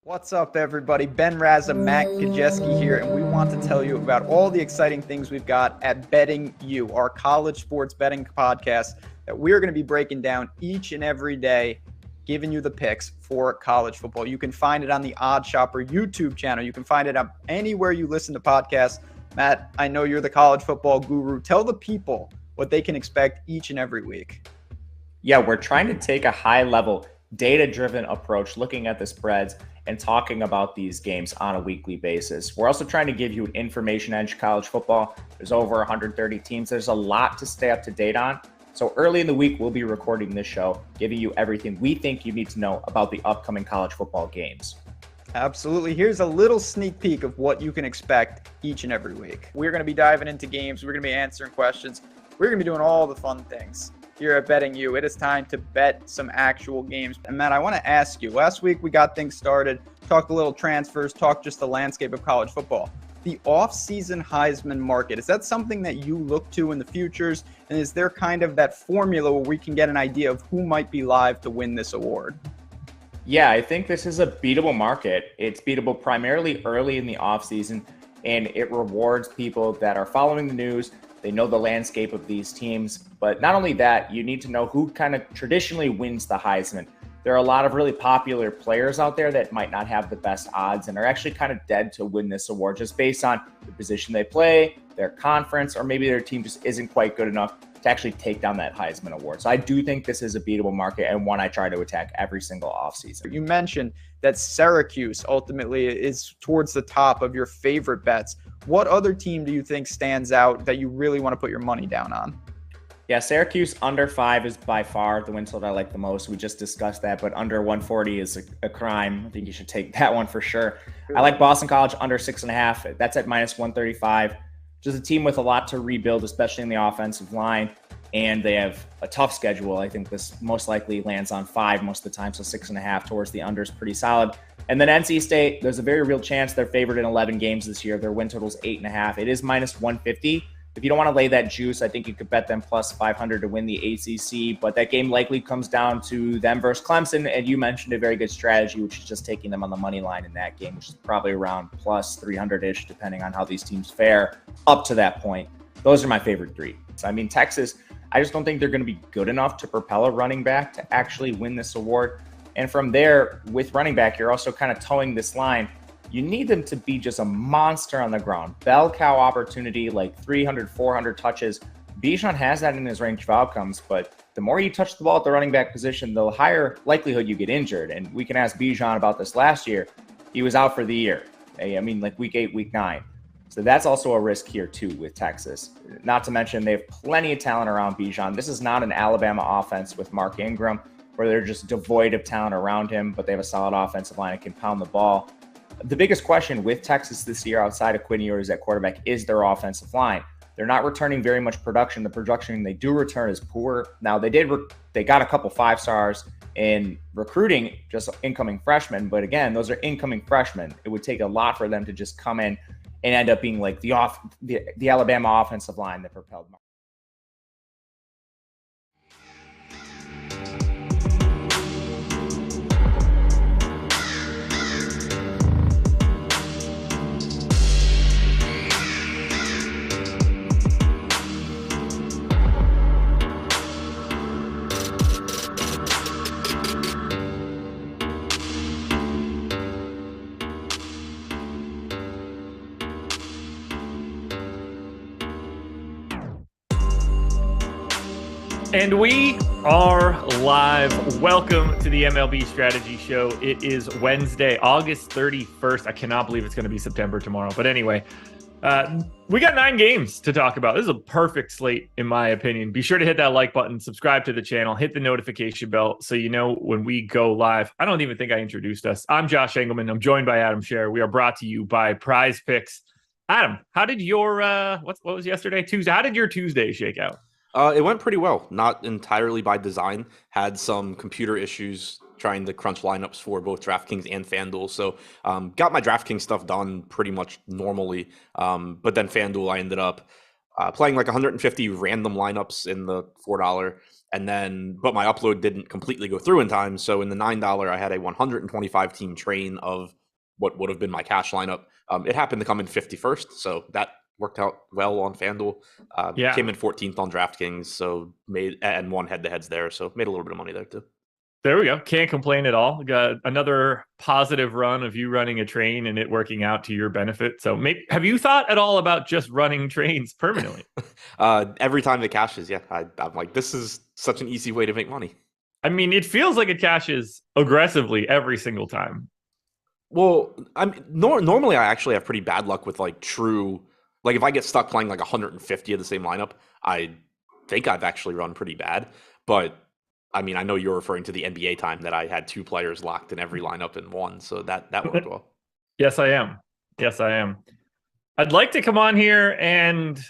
What's up, everybody? Ben Raza, Matt Kajeski here, and we want to tell you about all the exciting things we've got at Betting You, our college sports betting podcast that we're going to be breaking down each and every day, giving you the picks for college football. You can find it on the Odd Shopper YouTube channel. You can find it on anywhere you listen to podcasts. Matt, I know you're the college football guru. Tell the people what they can expect each and every week. Yeah, we're trying to take a high-level, data-driven approach, looking at the spreads and talking about these games on a weekly basis. We're also trying to give you an information edge college football. There's over 130 teams. There's a lot to stay up to date on. So early in the week, we'll be recording this show, giving you everything we think you need to know about the upcoming college football games. Absolutely. Here's a little sneak peek of what you can expect each and every week. We're going to be diving into games. We're going to be answering questions. We're going to be doing all the fun things here at Betting You. It is time to bet some actual games. And Matt, I want to ask you, last week we got things started, talked a little transfers, talked just the landscape of college football. The off-season Heisman market, is that something that you look to in the futures? And is there kind of that formula where we can get an idea of who might be live to win this award? Yeah, I think this is a beatable market. It's beatable primarily early in the offseason, and it rewards people that are following the news. They know the landscape of these teams, but not only that, you need to know who kind of traditionally wins the Heisman. There are a lot of really popular players out there that might not have the best odds and are actually kind of dead to win this award just based on the position they play, their conference, or maybe their team just isn't quite good enough to actually take down that Heisman award. So I do think this is a beatable market and one I try to attack every single offseason. You mentioned that Syracuse ultimately is towards the top of your favorite bets. What other team do you think stands out that you really want to put your money down on? Yeah, Syracuse under 5 is by far the win total I like the most. We just discussed that, but under 140 is a crime. I think you should take that one for sure. I like Boston College under 6.5. That's at minus 135. Just a team with a lot to rebuild, especially in the offensive line. And they have a tough schedule. I think this most likely lands on 5 most of the time, so 6.5 towards the under is pretty solid. And then NC State, there's a very real chance they're favored in 11 games this year. Their win total is 8.5. It is minus 150. If you don't want to lay that juice, I think you could bet them plus 500 to win the ACC. But that game likely comes down to them versus Clemson. And you mentioned a very good strategy, which is just taking them on the money line in that game, which is probably around plus 300-ish, depending on how these teams fare up to that point. Those are my favorite three. I mean, Texas, I just don't think they're going to be good enough to propel a running back to actually win this award. And from there, with running back, you're also kind of towing this line. You need them to be just a monster on the ground. Bell cow opportunity, like 300, 400 touches. Bijan has that in his range of outcomes, but the more you touch the ball at the running back position, the higher likelihood you get injured. And we can ask Bijan about this last year. He was out for the year. I mean, like week 8, week 9. So that's also a risk here, too, with Texas. Not to mention, they have plenty of talent around Bijan. This is not an Alabama offense with Mark Ingram, where they're just devoid of talent around him, but they have a solid offensive line that can pound the ball. The biggest question with Texas this year outside of Quinn Ewers at quarterback is their offensive line. They're not returning very much production. The production they do return is poor. Now, they got a couple 5-stars in recruiting, just incoming freshmen. But again, those are incoming freshmen. It would take a lot for them to just come in and end up being like the Alabama offensive line that propelled them. And we are live. Welcome to the MLB Strategy Show. It is Wednesday, August 31st. I cannot believe it's going to be September tomorrow. But anyway, we got 9 games to talk about. This is a perfect slate, in my opinion. Be sure to hit that like button, subscribe to the channel, hit the notification bell so you know when we go live. I don't even think I introduced us. I'm Josh Engleman. I'm joined by Adam Scherer. We are brought to you by PrizePicks. Adam, how did your what was yesterday? Tuesday. How did your Tuesday shake out? It went pretty well. Not entirely by design. Had some computer issues trying to crunch lineups for both DraftKings and FanDuel. So got my DraftKings stuff done pretty much normally. But then FanDuel, I ended up playing like 150 random lineups in the $4. But my upload didn't completely go through in time. So in the $9, I had a 125 team train of what would have been my cash lineup. It happened to come in 51st, so that worked out well on FanDuel. Came in 14th on DraftKings, so and won head-to-heads there, so made a little bit of money there too. There we go. Can't complain at all. Got another positive run of you running a train and it working out to your benefit. So have you thought at all about just running trains permanently? Every time it cashes, yeah. I'm like, this is such an easy way to make money. I mean, it feels like it cashes aggressively every single time. Well, normally I actually have pretty bad luck with like true, like if I get stuck playing like 150 of the same lineup, I think I've actually run pretty bad. But I mean, I know you're referring to the NBA time that I had 2 players locked in every lineup and won, so that worked well. Yes, I am. I'd like to come on here and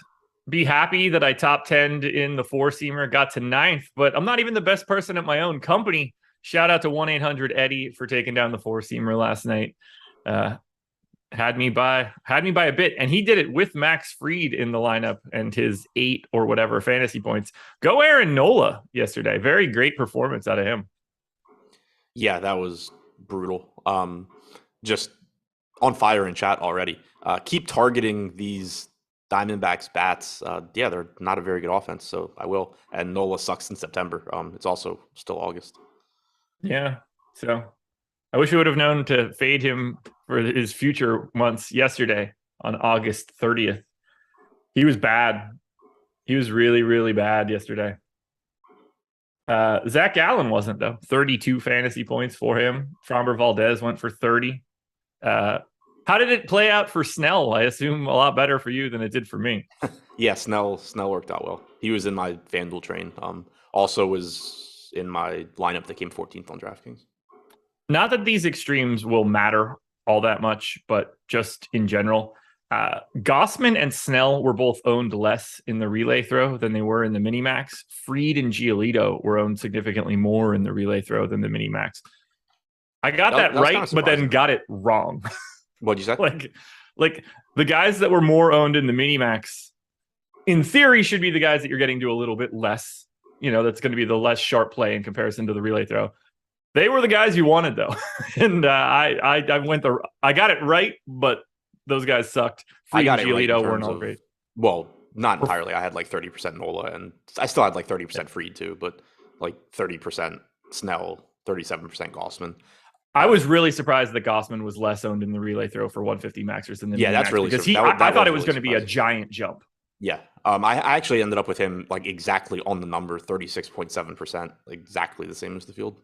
be happy that I top 10'd in the 4-seamer, got to 9th, but I'm not even the best person at my own company. Shout out to 1-800-EDDIE for taking down the 4-seamer last night. Had me by a bit, and he did it with Max Fried in the lineup and his 8 or whatever fantasy points. Go Aaron Nola yesterday. Very great performance out of him. Yeah, that was brutal. Just on fire in chat already. Keep targeting these Diamondbacks bats. Yeah, they're not a very good offense, so I will. And Nola sucks in September. It's also still August. Yeah, so I wish I would have known to fade him for his future months yesterday on August 30th. He was bad. He was really, really bad yesterday. Zach Allen wasn't, though. 32 fantasy points for him. Framber Valdez went for 30. How did it play out for Snell? I assume a lot better for you than it did for me. Yeah, Snell worked out well. He was in my FanDuel train. Also was in my lineup that came 14th on DraftKings. Not that these extremes will matter all that much, but just in general, Gossman and Snell were both owned less in the relay throw than they were in the mini-max. Fried and Giolito were owned significantly more in the relay throw than the mini-max. I got that right, but then got it wrong. What'd you say? Like the guys that were more owned in the mini-max, in theory, should be the guys that you're getting to a little bit less. That's going to be the less sharp play in comparison to the relay throw. They were the guys you wanted, though, and I got it right, but those guys sucked. I got it right. Weren't all great. Well, not entirely. I had like 30% Nola, and I still had like 30% Fried too, but like 30% Snell, 37% Gossman. I was really surprised that Gossman was less owned in the relay throw for 150 maxers than the that's really because I thought it was going to be a giant jump. Yeah, I actually ended up with him like exactly on the number, 36.7%, exactly the same as the field.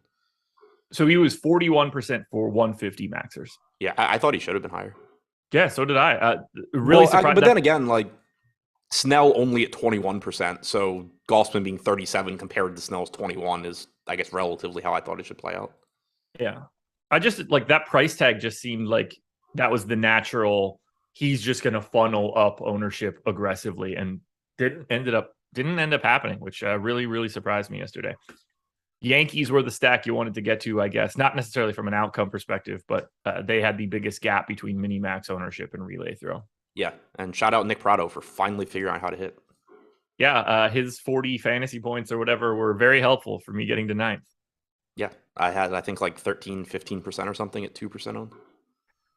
So he was 41% for 150 maxers. Yeah, I thought he should have been higher. Yeah, so did I. Really surprised. But then again, like Snell only at 21%, so Gossman being 37 compared to Snell's 21 is, I guess, relatively how I thought it should play out. Yeah, I just like that price tag just seemed like that was the natural. He's just going to funnel up ownership aggressively, and didn't end up happening, which really, really surprised me yesterday. Yankees were the stack you wanted to get to, I guess, not necessarily from an outcome perspective, but they had the biggest gap between mini-max ownership and relay throw. Yeah, and shout out Nick Prado for finally figuring out how to hit. Yeah, his 40 fantasy points or whatever were very helpful for me getting to 9th. Yeah, I had, I think, like 15% or something at 2% on.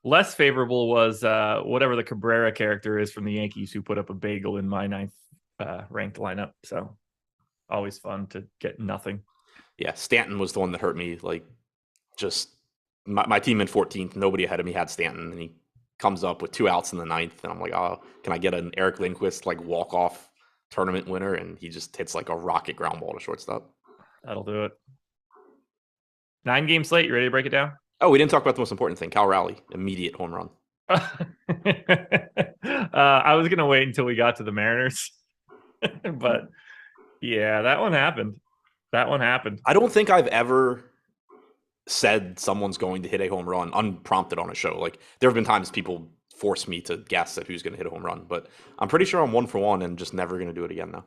Less favorable was whatever the Cabrera character is from the Yankees who put up a bagel in my 9th ranked lineup. So always fun to get nothing. Yeah, Stanton was the one that hurt me. Like, just my team in 14th, nobody ahead of me had Stanton, and he comes up with 2 outs in the 9th, and I'm like, oh, can I get an Eric Lindquist like walk-off tournament winner? And he just hits like a rocket ground ball to shortstop. That'll do it. 9-game slate. You ready to break it down? Oh, we didn't talk about the most important thing. Cal Raleigh, immediate home run. I was gonna wait until we got to the Mariners, but yeah, that one happened. I don't think I've ever said someone's going to hit a home run unprompted on a show. Like, there have been times people force me to guess at who's going to hit a home run, but I'm pretty sure I'm 1 for 1 and just never going to do it again now.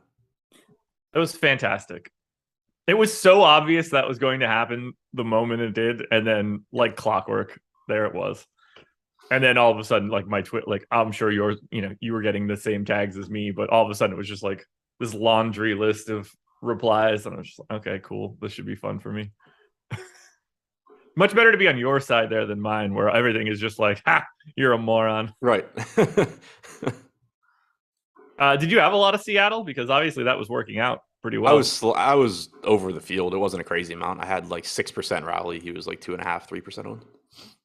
It was fantastic. It was so obvious that was going to happen the moment it did, and then like clockwork, there it was. And then all of a sudden, like my tweet, like I'm sure you were getting the same tags as me, but all of a sudden it was just like this laundry list of replies, and I was just like, okay, cool, this should be fun for me. Much better to be on your side there than mine, where everything is just like, ha, you're a moron. Right. Did you have a lot of Seattle? Because obviously that was working out pretty well. I was over the field. It wasn't a crazy amount. I had like 6% rally. He was like 2.5%, 3% on.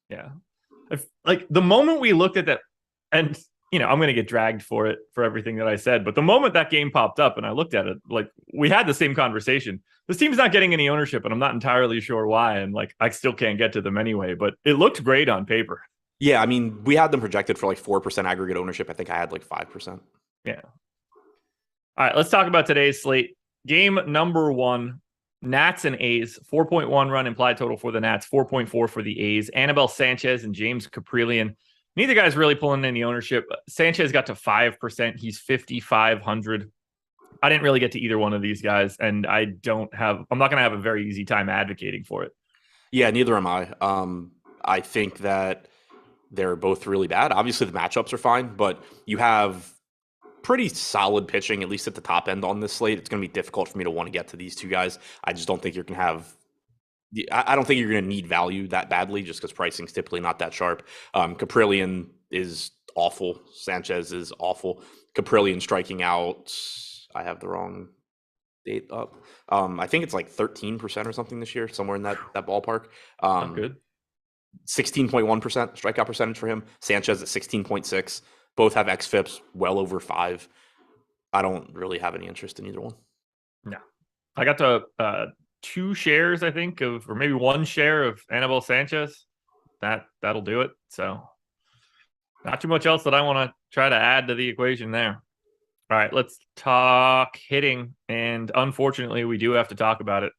Yeah. Like the moment we looked at that, and I'm going to get dragged for everything that I said, but the moment that game popped up and I looked at it, like we had the same conversation. This team's not getting any ownership, and I'm not entirely sure why. And like, I still can't get to them anyway, but it looked great on paper. Yeah. I mean, we had them projected for like 4% aggregate ownership. I think I had like 5%. Yeah. All right, let's talk about today's slate. Game number 1, Nats and A's. 4.1 run implied total for the Nats, 4.4 for the A's. Anibal Sanchez and James Caprillion. Neither guy's really pulling any ownership. Sanchez got to 5%. He's 5,500. I didn't really get to either one of these guys, and I'm not going to have a very easy time advocating for it. Yeah, neither am I. I think that they're both really bad. Obviously, the matchups are fine, but you have pretty solid pitching, at least at the top end on this slate. It's going to be difficult for me to want to get to these two guys. I just don't think you're going to have I don't think you're going to need value that badly just because pricing's typically not that sharp. Caprillion is awful. Sanchez is awful. Caprillion striking out, I have the wrong date up. I think it's like 13% or something this year, somewhere in that ballpark. Not good. 16.1% strikeout percentage for him. Sanchez at 16.6. Both have xFIPs well over 5. I don't really have any interest in either one. No. I got to 2 shares, I think, or maybe 1 share of Anibal Sanchez. That'll do it. So not too much else that I want to try to add to the equation there. All right, let's talk hitting. And unfortunately, we do have to talk about it.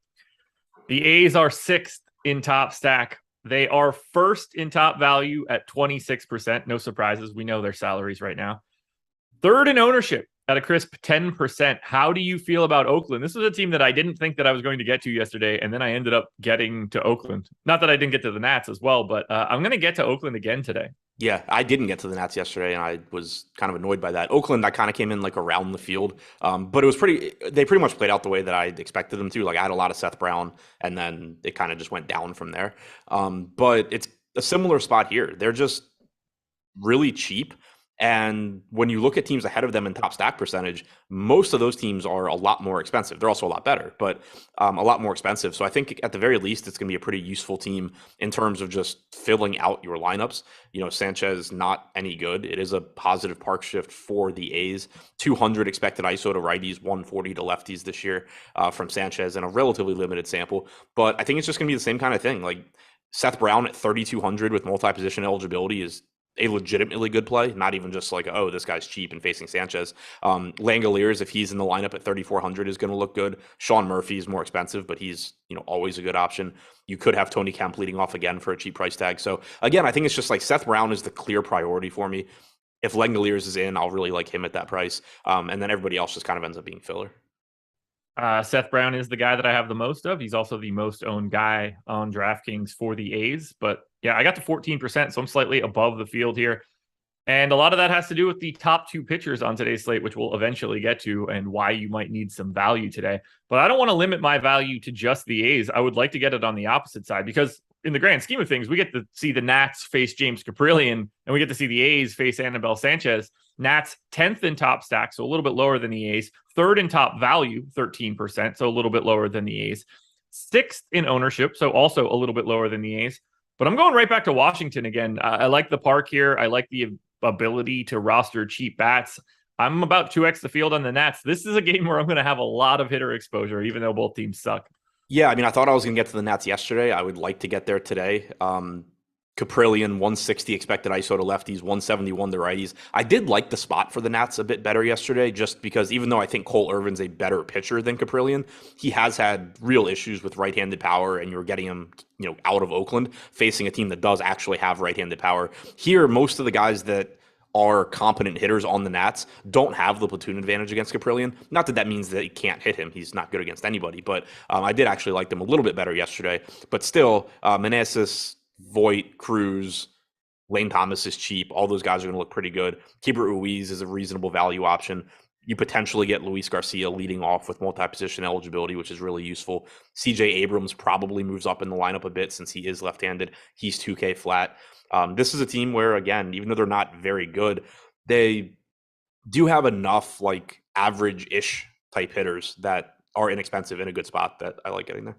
The A's are 6th in top stack. They are 1st in top value at 26%. No surprises. We know their salaries right now. 3rd in ownership at a crisp 10%. How do you feel about Oakland? This was a team that I didn't think that I was going to get to yesterday, and then I ended up getting to Oakland. Not that I didn't get to the Nats as well, but I'm going to get to Oakland again today. Yeah, I didn't get to the Nats yesterday, and I was kind of annoyed by that. Oakland, I kind of came in like around the field, but it was they pretty much played out the way that I expected them to. Like I had a lot of Seth Brown, and then it kind of just went down from there. But it's a similar spot here. They're just really cheap. And when you look at teams ahead of them in top stack percentage, most of those teams are a lot more expensive. They're also a lot better, but a lot more expensive. So I think at the very least, it's going to be a pretty useful team in terms of just filling out your lineups. Sanchez, not any good. It is a positive park shift for the A's. 200 expected ISO to righties, 140 to lefties this year from Sanchez in a relatively limited sample. But I think it's just going to be the same kind of thing. Like Seth Brown at 3,200 with multi-position eligibility is a legitimately good play, not even just like, oh, this guy's cheap and facing Sanchez. Langoliers, if he's in the lineup at 3,400, is going to look good. Sean Murphy is more expensive, but he's always a good option. You could have Tony Kemp leading off again for a cheap price tag. So again, I think it's just like Seth Brown is the clear priority for me. If Langoliers is in, I'll really like him at that price. And then everybody else just kind of ends up being filler. Seth Brown is the guy that I have the most of. He's also the most owned guy on DraftKings for the A's. But yeah, I got to 14%, so I'm slightly above the field here. And a lot of that has to do with the top 2 pitchers on today's slate, which we'll eventually get to, and why you might need some value today. But I don't want to limit my value to just the A's. I would like to get it on the opposite side, because in the grand scheme of things, we get to see the Nats face James Caprillion, and we get to see the A's face Anibal Sanchez. Nats 10th in top stack, so a little bit lower than the A's. 3rd in top value, 13%, so a little bit lower than the A's. 6th in ownership, so also a little bit lower than the A's. But I'm going right back to Washington again. I like the park here. I like the ability to roster cheap bats. I'm about 2x the field on the Nats. This is a game where I'm going to have a lot of hitter exposure, even though both teams suck. Yeah, I mean, I thought I was going to get to the Nats yesterday. I would like to get there today. Caprillion, 160 expected ISO to lefties, 171 to righties. I did like the spot for the Nats a bit better yesterday, just because even though I think Cole Irvin's a better pitcher than Caprillion, he has had real issues with right-handed power, and you're getting him, out of Oakland, facing a team that does actually have right-handed power. Here, most of the guys that are competent hitters on the Nats don't have the platoon advantage against Caprillion. Not that means that he can't hit him. He's not good against anybody, but I did actually like them a little bit better yesterday. But still, Meneses, Voit, Cruz, Lane Thomas is cheap. All those guys are going to look pretty good. Keibert Ruiz is a reasonable value option. You potentially get Luis Garcia leading off with multi-position eligibility, which is really useful. CJ Abrams probably moves up in the lineup a bit since he is left-handed. He's 2K flat. This is a team where, again, even though they're not very good, they do have enough like average-ish type hitters that are inexpensive in a good spot that I like getting there.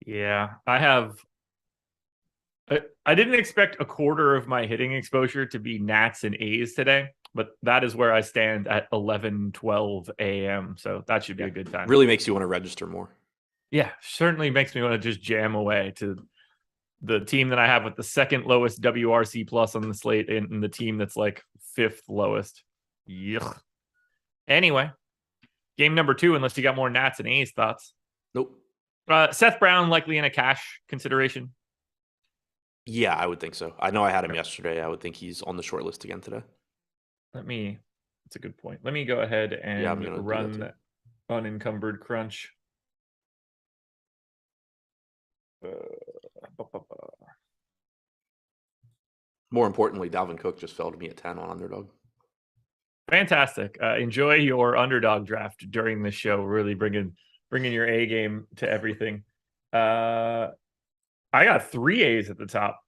Yeah, I didn't expect a quarter of my hitting exposure to be Nats and A's today, but that is where I stand at 11:12 a.m. So that should be a good time. Really makes you want to register more. Yeah, certainly makes me want to just jam away to the team that I have with the second lowest WRC plus on the slate and the team that's like fifth lowest. Yuck. Anyway, game number 2, unless you got more Nats and A's thoughts. Nope. Seth Brown likely in a cash consideration. Yeah, I would think so. I know I had him yesterday. I would think he's on the short list again today. That's a good point. Let me go ahead and run that unencumbered crunch. More importantly, Dalvin Cook just fell to me at 10 on underdog. Fantastic. Enjoy your underdog draft during the show. Really bringing your A game to everything. I got 3 A's at the top.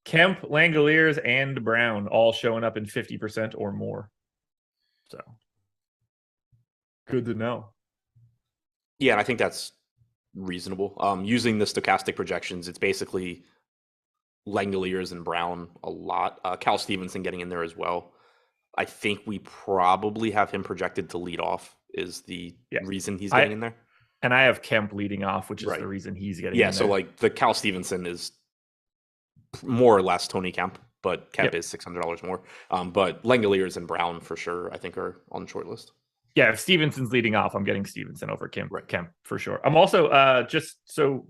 Kemp, Langoliers, and Brown all showing up in 50% or more. So good to know. Yeah, and I think that's reasonable. Using the Stokastic projections, it's basically Langoliers and Brown a lot. Cal Stevenson getting in there as well. I think we probably have him projected to lead off is the reason he's getting in there. And I have Kemp leading off, which is the reason he's getting in there. Yeah, so like the Cal Stevenson is more or less Tony Kemp, but Kemp is $600 more. But Langoliers and Brown for sure, I think, are on the short list. Yeah, if Stevenson's leading off, I'm getting Stevenson over Kemp for sure. I'm also, just so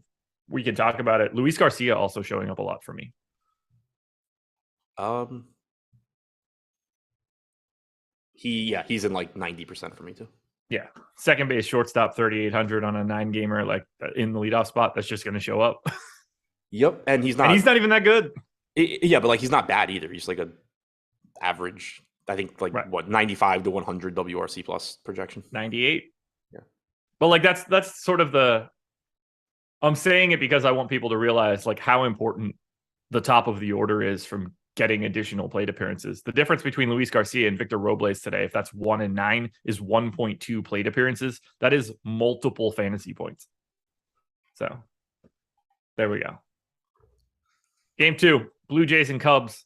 we can talk about it, Luis Garcia also showing up a lot for me. He's in like 90% for me too. Yeah. Second base, shortstop, 3,800 on a 9-gamer, like in the leadoff spot. That's just going to show up. Yep. And he's not even that good. But like, he's not bad either. He's like a average, I think like 95 to 100 WRC plus projection. 98. Yeah. But like, that's sort of I'm saying it because I want people to realize like how important the top of the order is from getting additional plate appearances. The difference between Luis Garcia and Victor Robles today, if that's 1 and 9, is 1.2 plate appearances. That is multiple fantasy points. So there we go. Game 2, Blue Jays and Cubs.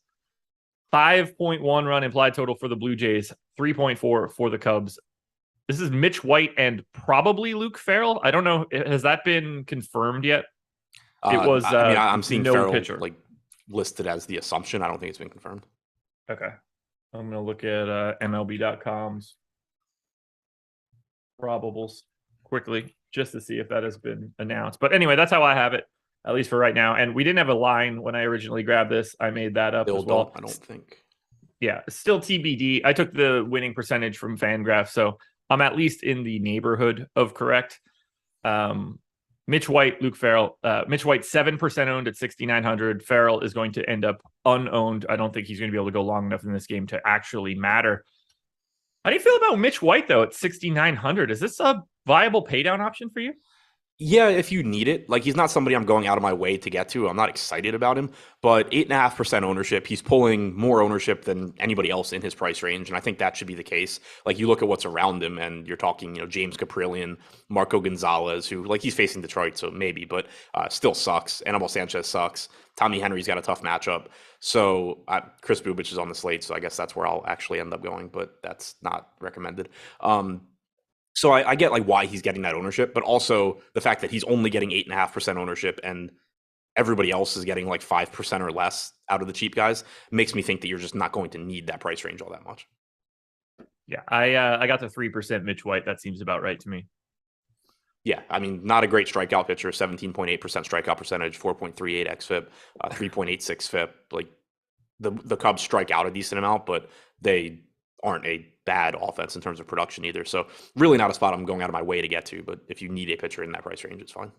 5.1 run implied total for the Blue Jays, 3.4 for the Cubs. This is Mitch White and probably Luke Farrell. I don't know. Has that been confirmed yet? It was. I'm seeing no Farrell pitcher like listed as the assumption. I don't think it's been confirmed. Okay. I'm going to look at MLB.com's probables quickly just to see if that has been announced. But anyway, that's how I have it, at least for right now. And we didn't have a line when I originally grabbed this. I made that up as well. I don't think. Yeah, still TBD. I took the winning percentage from FanGraph, so I'm at least in the neighborhood of correct. Mitch White, Luke Farrell. Mitch White, 7% owned at 6,900. Farrell is going to end up unowned. I don't think he's going to be able to go long enough in this game to actually matter. How do you feel about Mitch White, though, at 6,900? Is this a viable paydown option for you? Yeah, if you need it. Like, he's not somebody I'm going out of my way to get to. I'm not excited about him, but 8.5% ownership. He's pulling more ownership than anybody else in his price range, and I think that should be the case. Like, you look at what's around him, and you're talking, James Caprillion, Marco Gonzalez, who, like, he's facing Detroit, so maybe, but still sucks. Anibal Sanchez sucks. Tommy Henry's got a tough matchup. So Chris Bubich is on the slate, so I guess that's where I'll actually end up going, but that's not recommended. So I get like why he's getting that ownership, but also the fact that he's only getting 8.5% ownership and everybody else is getting like 5% or less out of the cheap guys makes me think that you're just not going to need that price range all that much. Yeah, I got the 3% Mitch White. That seems about right to me. Yeah, I mean, not a great strikeout pitcher, 17.8% strikeout percentage, 4.38 xFIP, 3.86 FIP. Like the Cubs strike out a decent amount, but they aren't a bad offense in terms of production either. So really not a spot I'm going out of my way to get to, but if you need a pitcher in that price range, it's fine.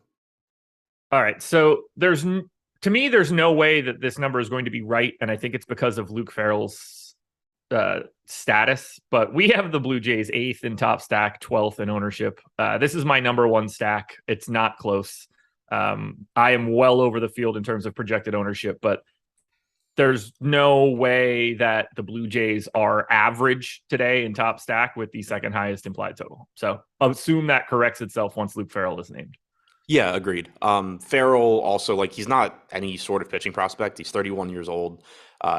All right. So to me, there's no way that this number is going to be right. And I think it's because of Luke Farrell's status, but we have the Blue Jays 8th in top stack, 12th in ownership. This is my number one stack. It's not close. I am well over the field in terms of projected ownership, but there's no way that the Blue Jays are average today in top stack with the second highest implied total. So assume that corrects itself once Luke Farrell is named. Yeah, agreed. Farrell also, like, he's not any sort of pitching prospect. He's 31 years old.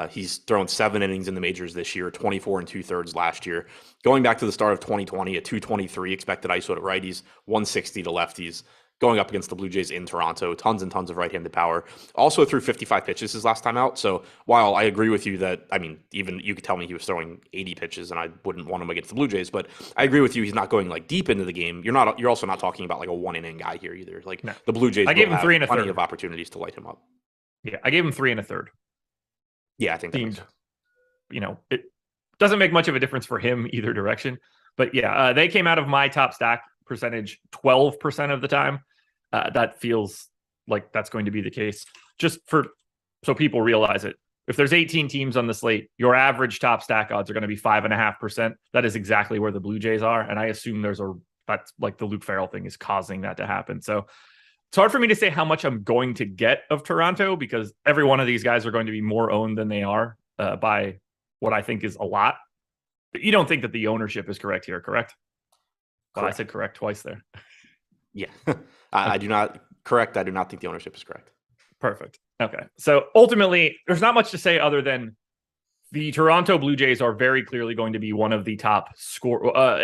He's thrown 7 innings in the majors this year, 24 and 2/3 last year. Going back to the start of 2020, a 223 expected ISO to righties, 160 to lefties. Going up against the Blue Jays in Toronto, tons and tons of right-handed power. Also threw 55 pitches his last time out. So while I agree with you that, I mean, even you could tell me he was throwing 80 pitches and I wouldn't want him against the Blue Jays, but I agree with you. He's not going like deep into the game. You're also not talking about like a 1-inning guy here either. Like no. The Blue Jays I gave him 3 1/3. Plenty of opportunities to light him up. Yeah, I gave him 3 1/3. Yeah, I think that makes sense. You know, it doesn't make much of a difference for him either direction. But yeah, they came out of my top stack percentage 12% of the time. That feels like that's going to be the case. Just so people realize it. If there's 18 teams on the slate, your average top stack odds are going to be 5.5%. That is exactly where the Blue Jays are. And I assume that's like the Luke Farrell thing is causing that to happen. So it's hard for me to say how much I'm going to get of Toronto because every one of these guys are going to be more owned than they are by what I think is a lot. But you don't think that the ownership is correct here, correct? Well, I said correct twice there. Yeah, I do not correct. I do not think the ownership is correct. Perfect. Okay. So ultimately, there's not much to say other than the Toronto Blue Jays are very clearly going to be one of the top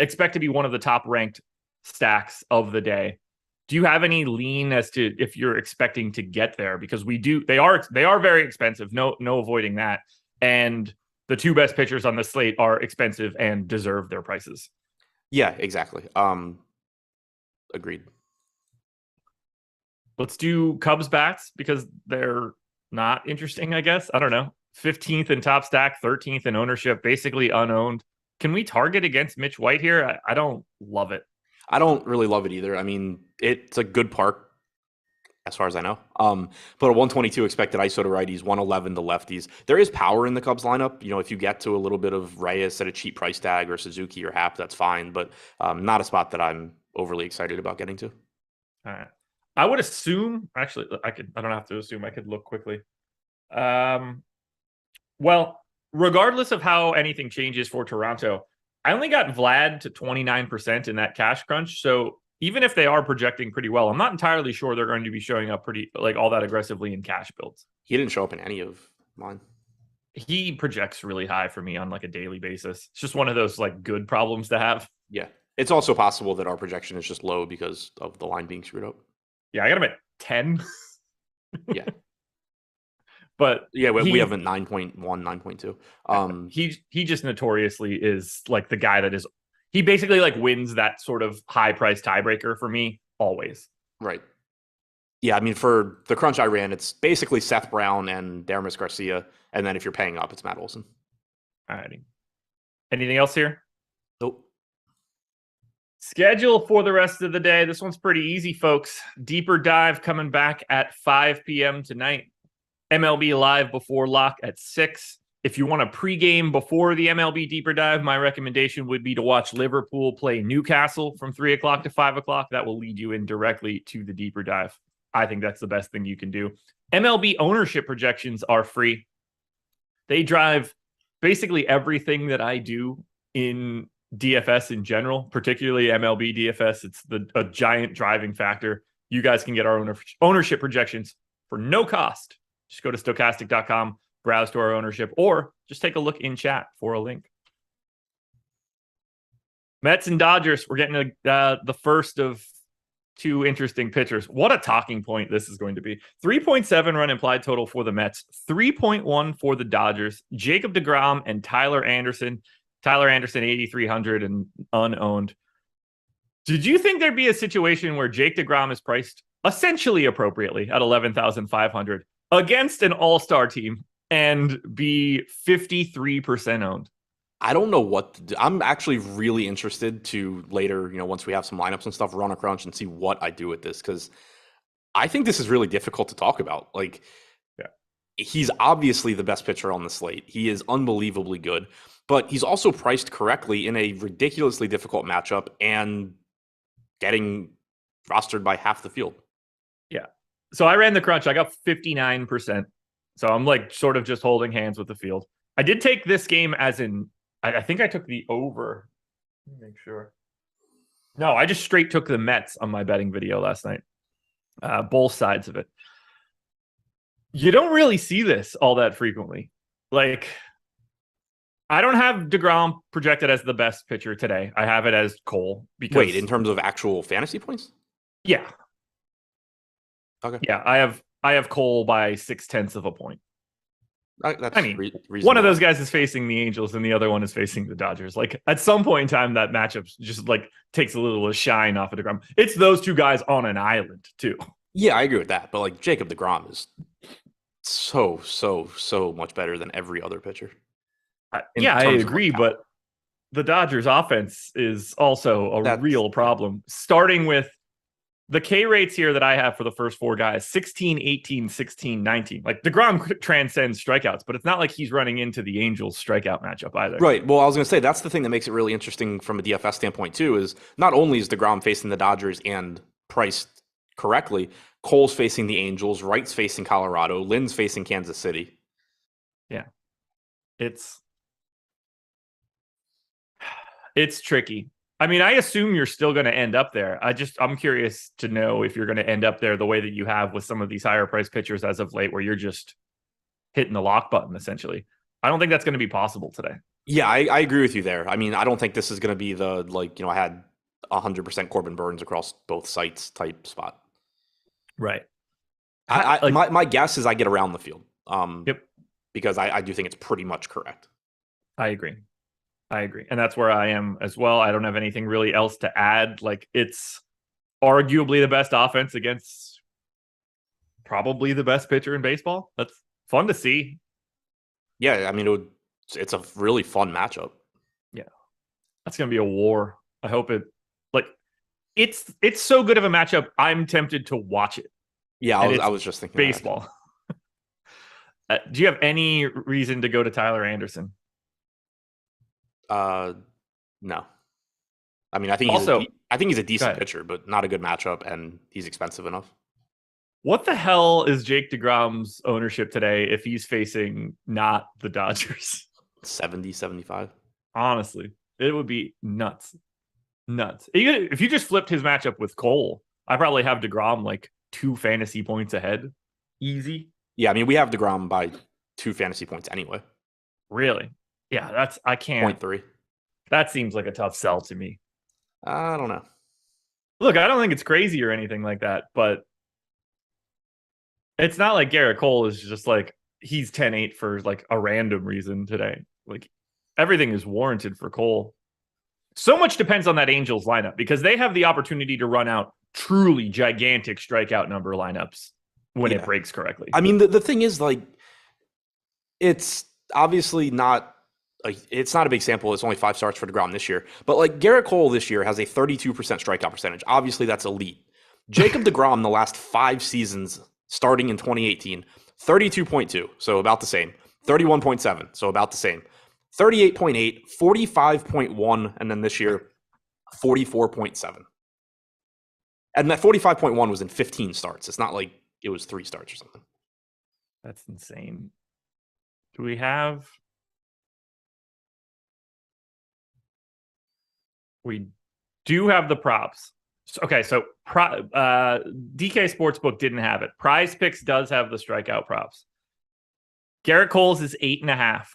expect to be one of the top ranked stacks of the day. Do you have any lean as to if you're expecting to get there? Because they are very expensive. No avoiding that. And the 2 best pitchers on the slate are expensive and deserve their prices. Yeah, exactly. Agreed. Let's do Cubs bats because they're not interesting, I guess. I don't know. 15th in top stack, 13th in ownership, basically unowned. Can we target against Mitch White here? I don't love it. I don't really love it either. I mean, it's a good park as far as I know. But a 122 expected ISO to righties, 111 to lefties. There is power in the Cubs lineup. You know, if you get to a little bit of Reyes at a cheap price tag or Suzuki or Happ, that's fine. But not a spot that I'm overly excited about getting to. All right. I would assume, actually, I don't have to assume, I could look quickly. Well, regardless of how anything changes for Toronto, I only got Vlad to 29% in that cash crunch. So even if they are projecting pretty well, I'm not entirely sure they're going to be showing up pretty like all that aggressively in cash builds. He didn't show up in any of mine. He projects really high for me on like a daily basis. It's just one of those like good problems to have. Yeah. It's also possible that our projection is just low because of the line being screwed up. Yeah, I got him at 10. Yeah. But yeah, we have a 9.1, 9.2. He just notoriously is like the guy that is he basically like wins that sort of high price tiebreaker for me always. Right. Yeah, I mean for the crunch I ran, it's basically Seth Brown and Daramis Garcia, and then if you're paying up, it's Matt Olson. All righty. Anything else here? Nope. Schedule for the rest of the day. This one's pretty easy, folks. Deeper dive coming back at 5 p.m. tonight. MLB live before lock at 6. If you want a pregame before the MLB deeper dive, my recommendation would be to watch Liverpool play Newcastle from 3 o'clock to 5 o'clock. That will lead you in directly to the deeper dive. I think that's the best thing you can do. MLB ownership projections are free. They drive basically everything that I do in DFS in general, particularly MLB DFS. It's a giant driving factor. You guys can get our ownership projections for no cost. Just go to stokastic.com, browse to our ownership, or just take a look in chat for a link. Mets and Dodgers, we're getting the first of 2 interesting pitchers. What a talking point this is going to be. 3.7 run implied total for the Mets, 3.1 for the Dodgers. Jacob deGrom and Tyler Anderson. Tyler Anderson, 8,300 and unowned. Did you think there'd be a situation where Jake deGrom is priced essentially appropriately at 11,500 against an all-star team and be 53% owned? I don't know what to do. I'm actually really interested to later, once we have some lineups and stuff, run a crunch and see what I do with this, because I think this is really difficult to talk about. Like, he's obviously the best pitcher on the slate. He is unbelievably good. but he's also priced correctly in a ridiculously difficult matchup and getting rostered by half the field. Yeah. So I ran the crunch. I got 59%. So I'm like sort of just holding hands with the field. I did take this game as in, I think I took the over. Let me make sure. No, I just straight took the Mets on my betting video last night. Both sides of it. You don't really see this all that frequently. Like, I don't have deGrom projected as the best pitcher today. I have it as Cole. Because, wait, in terms of actual fantasy points? Yeah. Okay. Yeah, I have Cole by 0.6 of a point. That's reasonable. One of those guys is facing the Angels and the other one is facing the Dodgers. Like, at some point in time, that matchup just like takes a little shine off of deGrom. It's those two guys on an island too. Yeah, I agree with that. But like Jacob deGrom is so much better than every other pitcher. Yeah, I agree. But the Dodgers offense is also a real problem. Starting with the K rates here that I have for the first four guys, 16, 18, 16, 19. Like, deGrom transcends strikeouts, but it's not like he's running into the Angels strikeout matchup either. Right. Well, I was going to say, that's the thing that makes it really interesting from a DFS standpoint too, is not only is deGrom facing the Dodgers and priced correctly, Cole's facing the Angels, Wright's facing Colorado, Lynn's facing Kansas City. Yeah. It's tricky. I mean, I assume you're still going to end up there. I'm curious to know if you're going to end up there the way that you have with some of these higher price pitchers as of late, where you're just hitting the lock button, essentially. I don't think that's going to be possible today. Yeah, I agree with you there. I mean, I don't think this is going to be the, like, I had 100% Corbin Burns across both sites type spot. Right. My guess is I get around the field. Yep. Because I do think it's pretty much correct. I agree. And that's where I am as well. I don't have anything really else to add. Like, it's arguably the best offense against probably the best pitcher in baseball. That's fun to see. Yeah, I mean, it's a really fun matchup. Yeah. That's going to be a war. I hope it's so good of a matchup, I'm tempted to watch it. Yeah, I was just thinking baseball. Do you have any reason to go to Tyler Anderson? No. I mean, I think he's a decent pitcher, but not a good matchup, and he's expensive enough. What the hell is Jake deGrom's ownership today if he's facing not the Dodgers? 70, 75. Honestly, it would be nuts. If you just flipped his matchup with Cole, I probably have deGrom like 2 fantasy points ahead. Easy. Yeah, I mean, we have deGrom by 2 fantasy points anyway. Really? Yeah, I can't. 0.3. That seems like a tough sell to me. I don't know. Look, I don't think it's crazy or anything like that, but it's not like Garrett Cole is just like he's 10-8 for like a random reason today. Like, everything is warranted for Cole. So much depends on that Angels lineup because they have the opportunity to run out truly gigantic strikeout number lineups when it breaks correctly. I mean, the thing is, like, it's obviously not a big sample. It's only 5 starts for deGrom this year. But like Garrett Cole this year has a 32% strikeout percentage. Obviously, that's elite. Jacob deGrom, the last 5 seasons, starting in 2018, 32.2, so about the same. 31.7, so about the same. 38.8, 45.1, and then this year, 44.7. And that 45.1 was in 15 starts. It's not like it was 3 starts or something. That's insane. Do we have... We do have the props. Okay, so DK Sportsbook didn't have it. PrizePicks does have the strikeout props. Garrett Cole's is 8.5.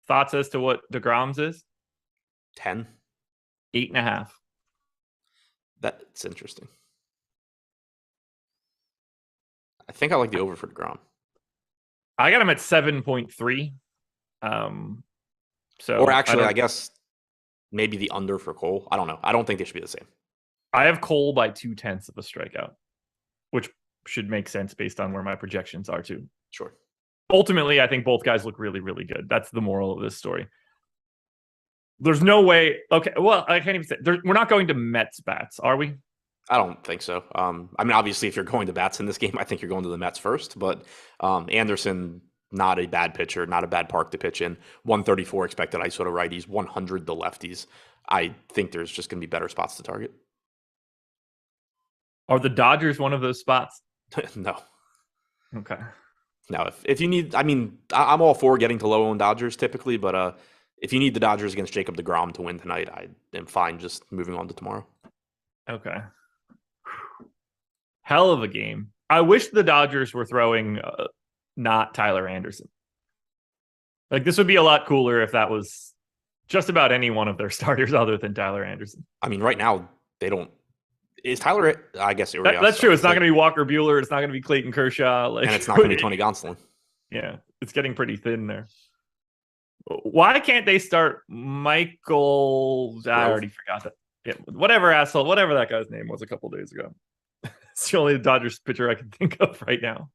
Thoughts as to what deGrom's is? 10. 8.5. That's interesting. I think I like the over for deGrom. I got him at 7.3. Or actually, I guess maybe the under for Cole. I don't know. I don't think they should be the same. I have Cole by 0.2 of a strikeout, which should make sense based on where my projections are too. Sure. Ultimately, I think both guys look really, really good. That's the moral of this story. There's no way. Okay, well, I can't even say. We're not going to Mets bats, are we? I don't think so. I mean, obviously, if you're going to bats in this game, I think you're going to the Mets first. But Anderson not a bad pitcher, not a bad park to pitch in. 134 expected ISO to righties, 100 to lefties. I think there's just going to be better spots to target. Are the Dodgers one of those spots? No. Okay. No, if you need, I mean, I'm all for getting to low-owned Dodgers typically, but if you need the Dodgers against Jacob deGrom to win tonight, I am fine just moving on to tomorrow. Okay. Hell of a game. I wish the Dodgers were throwing not Tyler Anderson. Like, this would be a lot cooler if that was just about any one of their starters other than Tyler Anderson. I mean, right now, they don't. Is Tyler, I guess that's true. It's not going to be Walker Buehler. It's not going to be Clayton Kershaw. And it's not going to be Tony Gonsolin. Yeah, it's getting pretty thin there. Why can't they start Michael? I already forgot that. Yeah, whatever that guy's name was a couple days ago. It's the only Dodgers pitcher I can think of right now.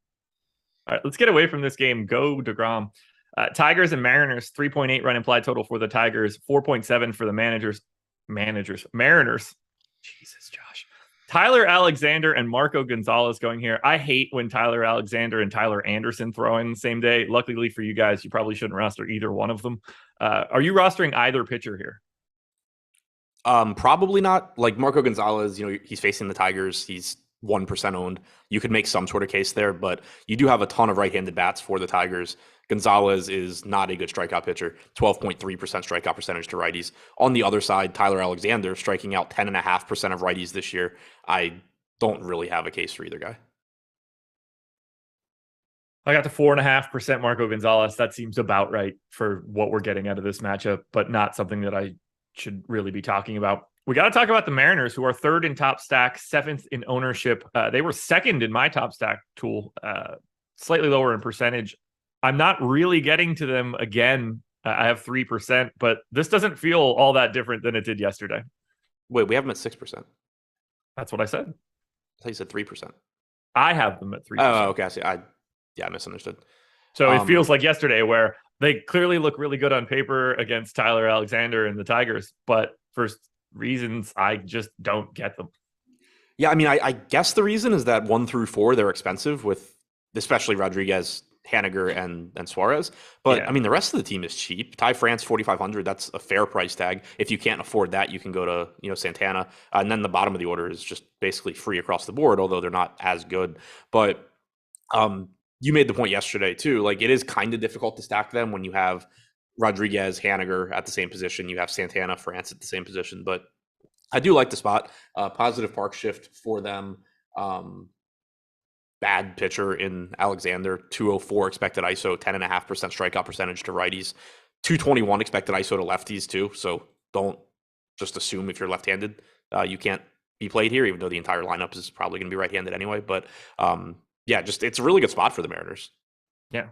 All right, let's get away from this game. Go deGrom. Tigers and Mariners, 3.8 run implied total for the Tigers, 4.7 for the Mariners. Jesus, Josh. Tyler Alexander and Marco Gonzalez going here. I hate when Tyler Alexander and Tyler Anderson throw in the same day. Luckily for you guys, you probably shouldn't roster either one of them. Are you rostering either pitcher here? Probably not. Like Marco Gonzalez, he's facing the Tigers. He's 1% owned. You could make some sort of case there, but you do have a ton of right-handed bats for the Tigers. Gonzalez is not a good strikeout pitcher, 12.3% strikeout percentage to righties. On the other side, Tyler Alexander striking out 10.5% of righties this year. I don't really have a case for either guy. I got to 4.5% Marco Gonzalez. That seems about right for what we're getting out of this matchup, but not something that I should really be talking about. We got to talk about the Mariners, who are third in top stack, seventh in ownership. They were second in my top stack tool, slightly lower in percentage. I'm not really getting to them again. I have 3%, but this doesn't feel all that different than it did yesterday. Wait, we have them at 6%. That's what I said. I thought you said 3%. I have them at 3%. Oh, okay. I see. I misunderstood. So it feels like yesterday where they clearly look really good on paper against Tyler Alexander and the Tigers, but for reasons I just don't get them. Yeah, I mean, I guess the reason is that 1 through 4, they're expensive with especially Rodriguez, Haniger, and Suarez. But yeah. I mean, the rest of the team is cheap. Ty France, 4,500. That's a fair price tag. If you can't afford that, you can go to Santana. And then the bottom of the order is just basically free across the board, although they're not as good. But you made the point yesterday too. Like, it is kind of difficult to stack them when you have Rodriguez, Haniger at the same position. You have Santana, France at the same position. But I do like the spot. Positive park shift for them. Bad pitcher in Alexander, 204 expected ISO, 10.5% strikeout percentage to righties, 221 expected ISO to lefties too. So don't just assume if you're left-handed, you can't be played here, even though the entire lineup is probably going to be right-handed anyway. But it's a really good spot for the Mariners. Yeah,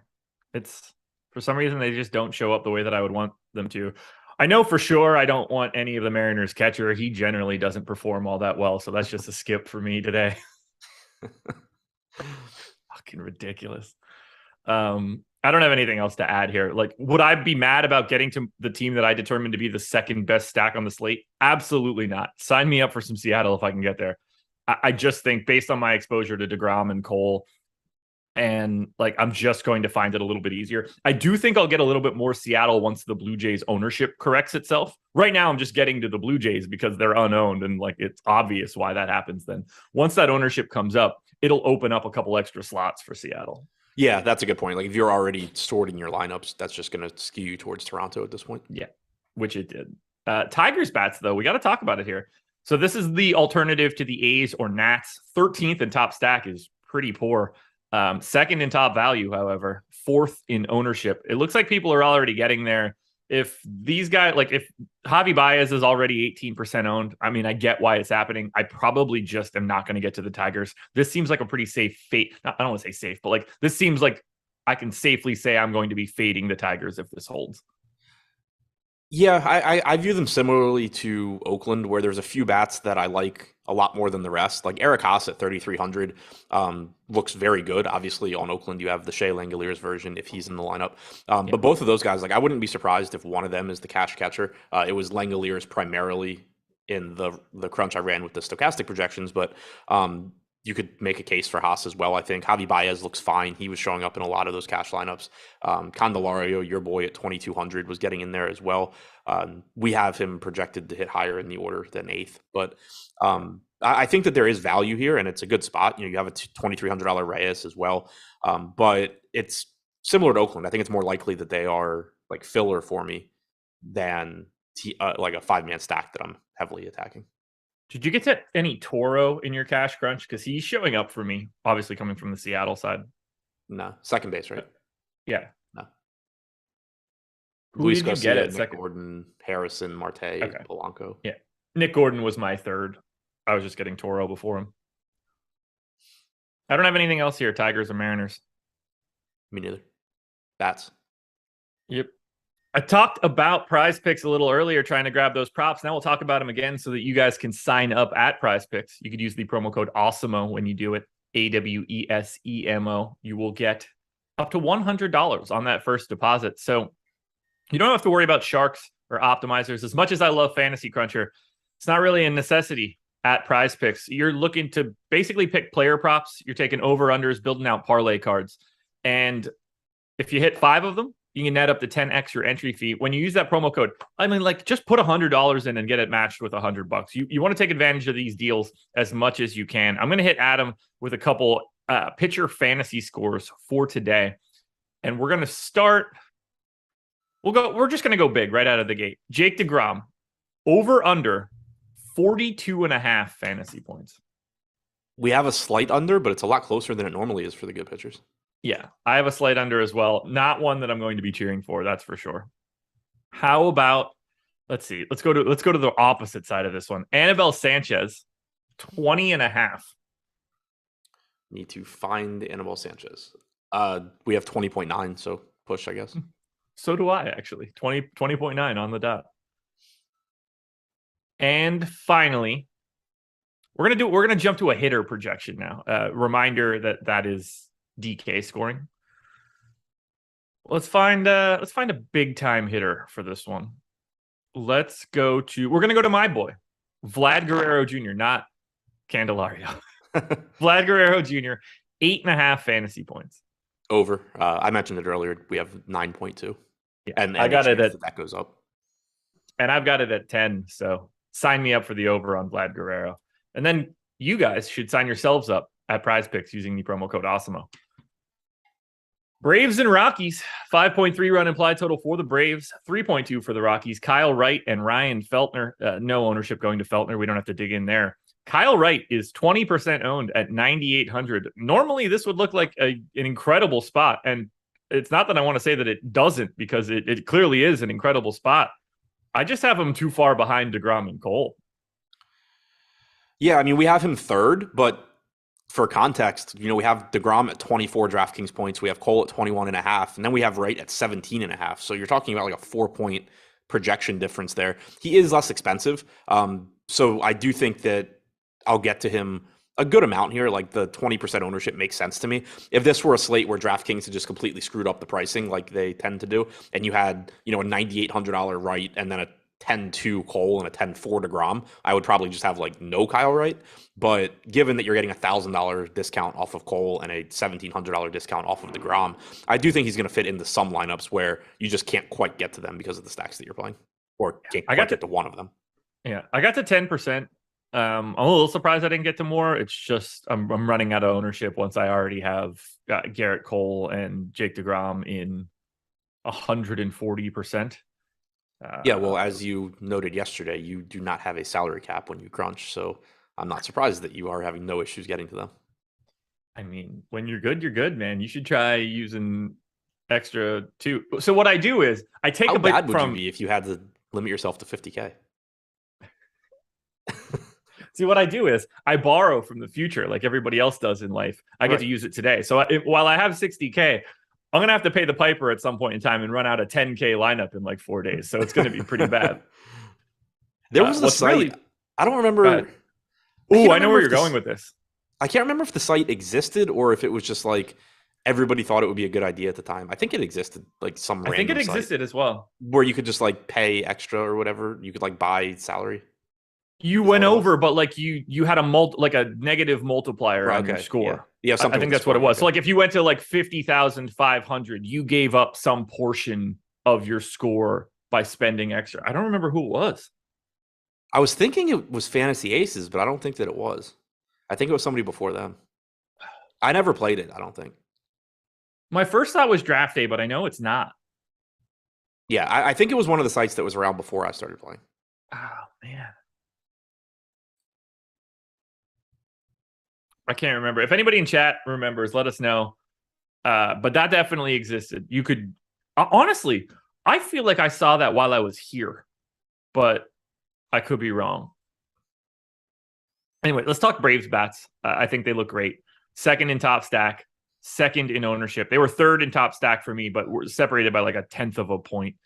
it's for some reason they just don't show up the way that I would want them to. I know for sure I don't want any of the Mariners catcher. He generally doesn't perform all that well, so that's just a skip for me today. Fucking ridiculous. I don't have anything else to add here. Like, would I be mad about getting to the team that I determined to be the second best stack on the slate? Absolutely not. Sign me up for some Seattle if I can get there. I just think based on my exposure to deGrom and Cole, and like, I'm just going to find it a little bit easier. I do think I'll get a little bit more Seattle once the Blue Jays ownership corrects itself. Right now, I'm just getting to the Blue Jays because they're unowned, and like, it's obvious why that happens. Then once that ownership comes up, it'll open up a couple extra slots for Seattle. Yeah, that's a good point. Like, if you're already sorting your lineups, that's just going to skew you towards Toronto at this point. Yeah, which it did. Tigers bats, though, we got to talk about it here. So this is the alternative to the A's or Nats. 13th in top stack is pretty poor. Second in top value, however, fourth in ownership. It looks like people are already getting there. If these guys, like if Javi Baez is already 18% owned, I mean, I get why it's happening. I probably just am not going to get to the Tigers. This seems like a pretty safe fate. I don't want to say safe, but like, this seems like I can safely say I'm going to be fading the Tigers if this holds. Yeah, I view them similarly to Oakland, where there's a few bats that I like a lot more than the rest. Like Eric Haas at 3,300 looks very good. Obviously, on Oakland, you have the Shea Langoliers version if he's in the lineup. But both of those guys, like, I wouldn't be surprised if one of them is the cash catcher. It was Langoliers primarily in the crunch I ran with the Stokastic projections, but you could make a case for Haas as well. I think Javi Baez looks fine. He was showing up in a lot of those cash lineups. Candelario, your boy at 2,200, was getting in there as well. We have him projected to hit higher in the order than eighth, but I think that there is value here, and it's a good spot. You have a $2,300 Reyes as well, but it's similar to Oakland. I think it's more likely that they are like filler for me than like a 5-man stack that I'm heavily attacking. Did you get to any Toro in your cash crunch? Because he's showing up for me, obviously coming from the Seattle side. No, second base, right? Yeah. No. Who Luis did you Garcia, get at Nick second? Gordon, Harrison, Marte, Polanco. Yeah. Nick Gordon was my third. I was just getting Toro before him. I don't have anything else here, Tigers or Mariners. Me neither. Bats. Yep. I talked about PrizePicks a little earlier, trying to grab those props. Now we'll talk about them again so that you guys can sign up at PrizePicks. You could use the promo code AWESEMO when you do it, AWESEMO. You will get up to $100 on that first deposit. So you don't have to worry about sharks or optimizers. As much as I love Fantasy Cruncher, it's not really a necessity at PrizePicks. You're looking to basically pick player props. You're taking over-unders, building out parlay cards. And if you hit 5 of them, you can net up to 10x your entry fee. When you use that promo code, I mean, like, just put $100 in and get it matched with $100. You want to take advantage of these deals as much as you can. I'm going to hit Adam with a couple pitcher fantasy scores for today. And we're going to start. We're just going to go big right out of the gate. Jake deGrom, over under 42.5 fantasy points. We have a slight under, but it's a lot closer than it normally is for the good pitchers. Yeah, I have a slight under as well. Not one that I'm going to be cheering for, that's for sure. How about, let's see, let's go to the opposite side of this one. Anibal Sanchez, 20.5. Need to find Anibal Sanchez. We have 20.9, so push, I guess. So do I, actually. 20.9 on the dot. And finally, we're gonna jump to a hitter projection now. Reminder that is DK scoring. Let's find a big time hitter for this one. We're gonna go to my boy, Vlad Guerrero Jr., not Candelario. Vlad Guerrero Jr., 8.5 fantasy points. Over. I mentioned it earlier. We have 9.2. Yeah, and I got it at that goes up. And I've got it at 10. So sign me up for the over on Vlad Guerrero. And then you guys should sign yourselves up at PrizePicks using the promo code AWESEMO. Braves and Rockies, 5.3 run implied total for the Braves, 3.2 for the Rockies. Kyle Wright and Ryan Feltner, no ownership going to Feltner. We don't have to dig in there. Kyle Wright is 20% owned at 9,800. Normally, this would look like an incredible spot. And it's not that I want to say that it doesn't, because it clearly is an incredible spot. I just have him too far behind deGrom and Cole. Yeah, I mean, we have him third, but for context, we have deGrom at 24 DraftKings points. We have Cole at 21.5, and then we have Wright at 17.5. So you're talking about like a 4-point projection difference there. He is less expensive. So I do think that I'll get to him a good amount here. Like the 20% ownership makes sense to me. If this were a slate where DraftKings had just completely screwed up the pricing like they tend to do, and you had, a $9,800 Wright and then a 10-2 Cole and a 10-4 deGrom, I would probably just have like no Kyle Wright. But given that you're getting $1,000 discount off of Cole and a $1,700 discount off of deGrom, I do think he's going to fit into some lineups where you just can't quite get to them because of the stacks that you're playing, or can't quite get to one of them. Yeah, I got to 10%. I'm a little surprised I didn't get to more. It's just I'm running out of ownership once I already have Garrett Cole and Jake deGrom in 140%. Yeah, well, as you noted yesterday, you do not have a salary cap when you crunch, so I'm not surprised that you are having no issues getting to them. I mean, when you're good, man. You should try using extra too. So what I do is I take a bit bad would from. You be if you had to limit yourself to 50K? See, what I do is I borrow from the future like everybody else does in life. I get to use it today. So while I have 60K, I'm going to have to pay the piper at some point in time and run out a 10K lineup in like 4 days. So it's going to be pretty bad. There was the site. I don't remember. Oh, I know where you're going with this. I can't remember if the site existed or if it was just like everybody thought it would be a good idea at the time. I think it existed, like some random I think it existed as well. Where you could just like pay extra or whatever. You could like buy salary. You went over, but like you had a negative multiplier on your score. Yeah, I think that's what it was. So like if you went to like 50,500, you gave up some portion of your score by spending extra. I don't remember who it was. I was thinking it was Fantasy Aces, but I don't think that it was. I think it was somebody before them. I never played it, I don't think. My first thought was Draft Day, but I know it's not. Yeah, I think it was one of the sites that was around before I started playing. Oh, man. I can't remember. If anybody in chat remembers, let us know. But that definitely existed. You could... honestly, I feel like I saw that while I was here, but I could be wrong. Anyway, let's talk Braves bats. I think they look great. Second in top stack, second in ownership. They were third in top stack for me, but were separated by like a 1/10 of a point.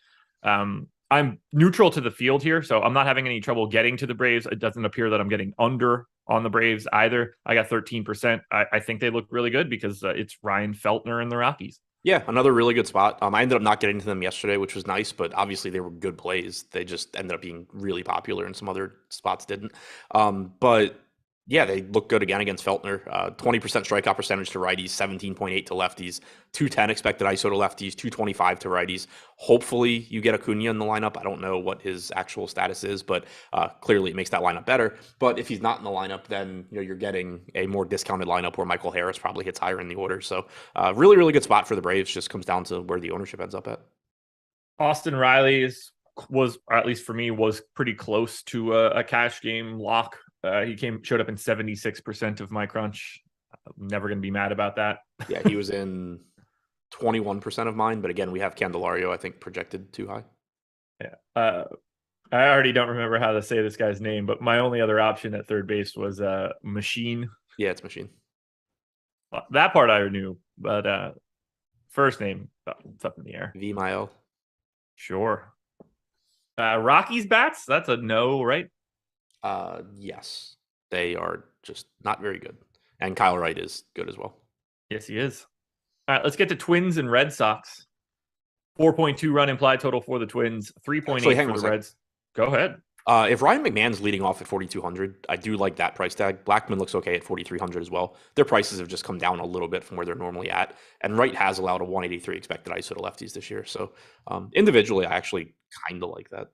I'm neutral to the field here, so I'm not having any trouble getting to the Braves. It doesn't appear that I'm getting under on the Braves either. I got 13%. I think they look really good because it's Ryan Feltner and the Rockies. Yeah, another really good spot. I ended up not getting to them yesterday, which was nice, but obviously they were good plays. They just ended up being really popular and some other spots didn't. But yeah, they look good again against Feltner. 20% strikeout percentage to righties, 17.8 to lefties, 210 expected ISO to lefties, 225 to righties. Hopefully you get Acuna in the lineup. I don't know what his actual status is, but clearly it makes that lineup better. But if he's not in the lineup, then you're getting a more discounted lineup where Michael Harris probably hits higher in the order. So really, really good spot for the Braves. Just comes down to where the ownership ends up at. Austin Riley was, or at least for me, was pretty close to a cash game lock. He showed up in 76% of my crunch. I'm never going to be mad about that. Yeah, he was in 21% of mine, but again, we have Candelario, I think, projected too high. Yeah. I already don't remember how to say this guy's name, but my only other option at third base was Machine. Yeah, it's Machine. Well, that part I knew, but first name, it's up in the air. V-Mile. Sure. Rockies bats, that's a no, right? Yes, they are just not very good. And Kyle Wright is good as well. Yes, he is. All right, let's get to Twins and Red Sox. 4.2 run implied total for the Twins, 3.8 for the Reds. Go ahead. If Ryan McMahon's leading off at 4,200, I do like that price tag. Blackman looks okay at 4,300 as well. Their prices have just come down a little bit from where they're normally at. And Wright has allowed a 183 expected ISO to lefties this year. So individually, I actually kind of like that.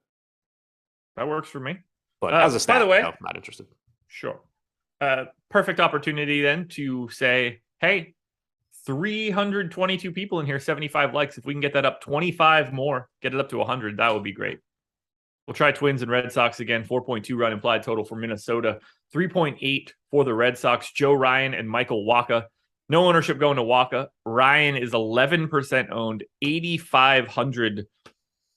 That works for me. But as a stat, by the way, no, not interested. Sure. Perfect opportunity then to say, hey, 322 people in here, 75 likes. If we can get that up 25 more, get it up to 100, that would be great. We'll try Twins and Red Sox again. 4.2 run implied total for Minnesota. 3.8 for the Red Sox. Joe Ryan and Michael Wacha. No ownership going to Wacha. Ryan is 11% owned, 8,500.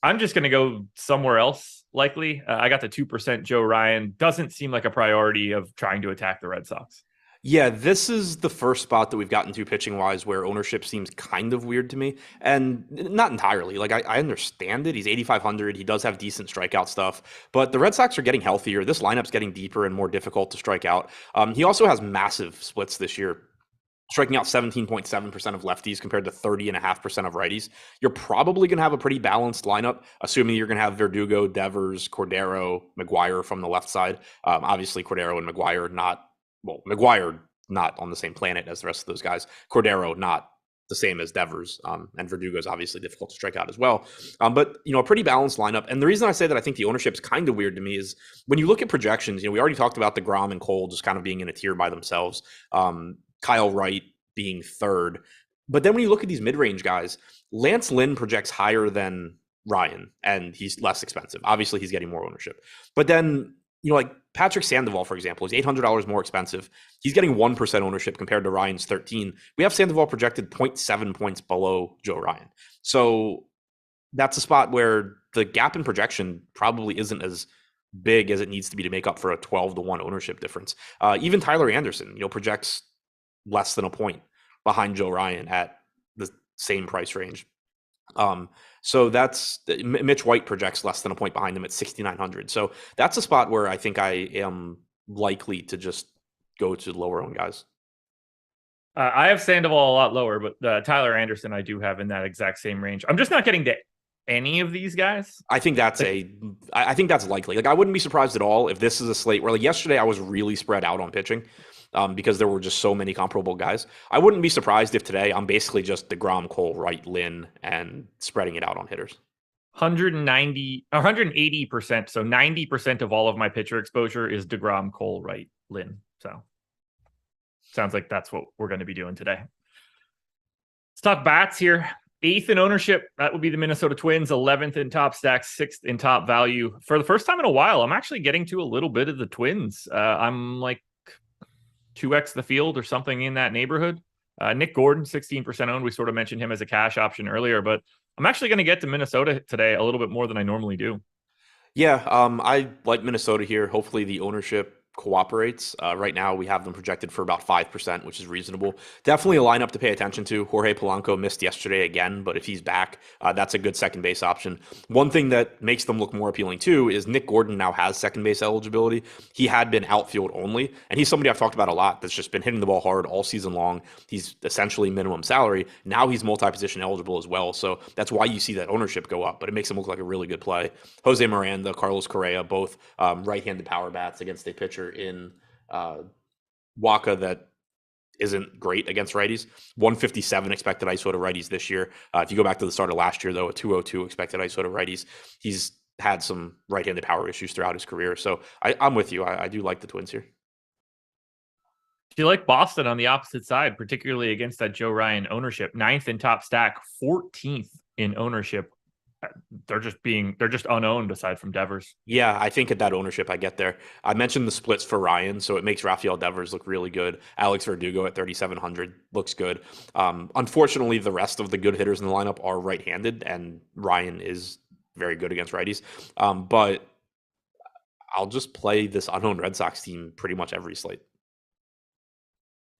I'm just going to go somewhere else, likely. I got the 2% Joe Ryan. Doesn't seem like a priority of trying to attack the Red Sox. Yeah, this is the first spot that we've gotten to pitching-wise where ownership seems kind of weird to me. And not entirely. Like, I understand it. He's 8,500. He does have decent strikeout stuff. But the Red Sox are getting healthier. This lineup's getting deeper and more difficult to strike out. He also has massive splits this year, striking out 17.7% of lefties compared to 30.5% of righties. You're probably going to have a pretty balanced lineup, assuming you're going to have Verdugo, Devers, Cordero, McGuire from the left side. Obviously, Cordero and McGuire McGuire not on the same planet as the rest of those guys. Cordero not the same as Devers, and Verdugo is obviously difficult to strike out as well. But a pretty balanced lineup. And the reason I say that I think the ownership is kind of weird to me is when you look at projections. We already talked about deGrom and Cole just kind of being in a tier by themselves. Kyle Wright being third. But then when you look at these mid-range guys, Lance Lynn projects higher than Ryan, and he's less expensive. Obviously, he's getting more ownership. But then, like Patrick Sandoval, for example, is $800 more expensive. He's getting 1% ownership compared to Ryan's 13. We have Sandoval projected 0.7 points below Joe Ryan. So that's a spot where the gap in projection probably isn't as big as it needs to be to make up for a 12-1 ownership difference. Even Tyler Anderson, projects less than a point behind Joe Ryan at the same price range. So that's Mitch White projects less than a point behind him at 6,900. So that's a spot where I think I am likely to just go to lower owned guys. I have Sandoval a lot lower, but Tyler Anderson I do have in that exact same range. I'm just not getting to any of these guys? I think that's likely. Like, I wouldn't be surprised at all if this is a slate where, like, yesterday I was really spread out on pitching because there were just so many comparable guys. I wouldn't be surprised if today I'm basically just deGrom, Cole, Wright, Lynn, and spreading it out on hitters. 180%. So 90% of all of my pitcher exposure is deGrom, Cole, Wright, Lynn. So sounds like that's what we're going to be doing today. Let's talk bats here. 8th in ownership, that would be the Minnesota Twins. 11th in top stacks, 6th in top value. For the first time in a while, I'm actually getting to a little bit of the Twins. I'm like 2x the field or something in that neighborhood. Nick Gordon, 16% owned. We sort of mentioned him as a cash option earlier, but I'm actually going to get to Minnesota today a little bit more than I normally do. Yeah, I like Minnesota here. Hopefully the ownership cooperates. Right now we have them projected for about 5%, which is reasonable. Definitely a lineup to pay attention to. Jorge Polanco missed yesterday again, but if he's back, that's a good second base option. One thing that makes them look more appealing too is Nick Gordon now has second base eligibility. He had been outfield only, and he's somebody I've talked about a lot that's just been hitting the ball hard all season long. He's essentially minimum salary. Now he's multi-position eligible as well, so that's why you see that ownership go up, but it makes him look like a really good play. Jose Miranda, Carlos Correa, both right-handed power bats against a pitcher in Waka that isn't great against righties. 157 expected ISO to righties this year. If you go back to the start of last year, though, a 202 expected ISO to righties. He's had some right-handed power issues throughout his career. So I'm with you. I do like the Twins here. Do you like Boston on the opposite side, particularly against that Joe Ryan ownership? 9th in top stack, 14th in ownership. They're just unowned aside from Devers. Yeah, I think at that ownership, I get there. I mentioned the splits for Ryan, so it makes Rafael Devers look really good. Alex Verdugo at 3,700 looks good. Unfortunately, the rest of the good hitters in the lineup are right-handed, and Ryan is very good against righties. But I'll just play this unknown Red Sox team pretty much every slate.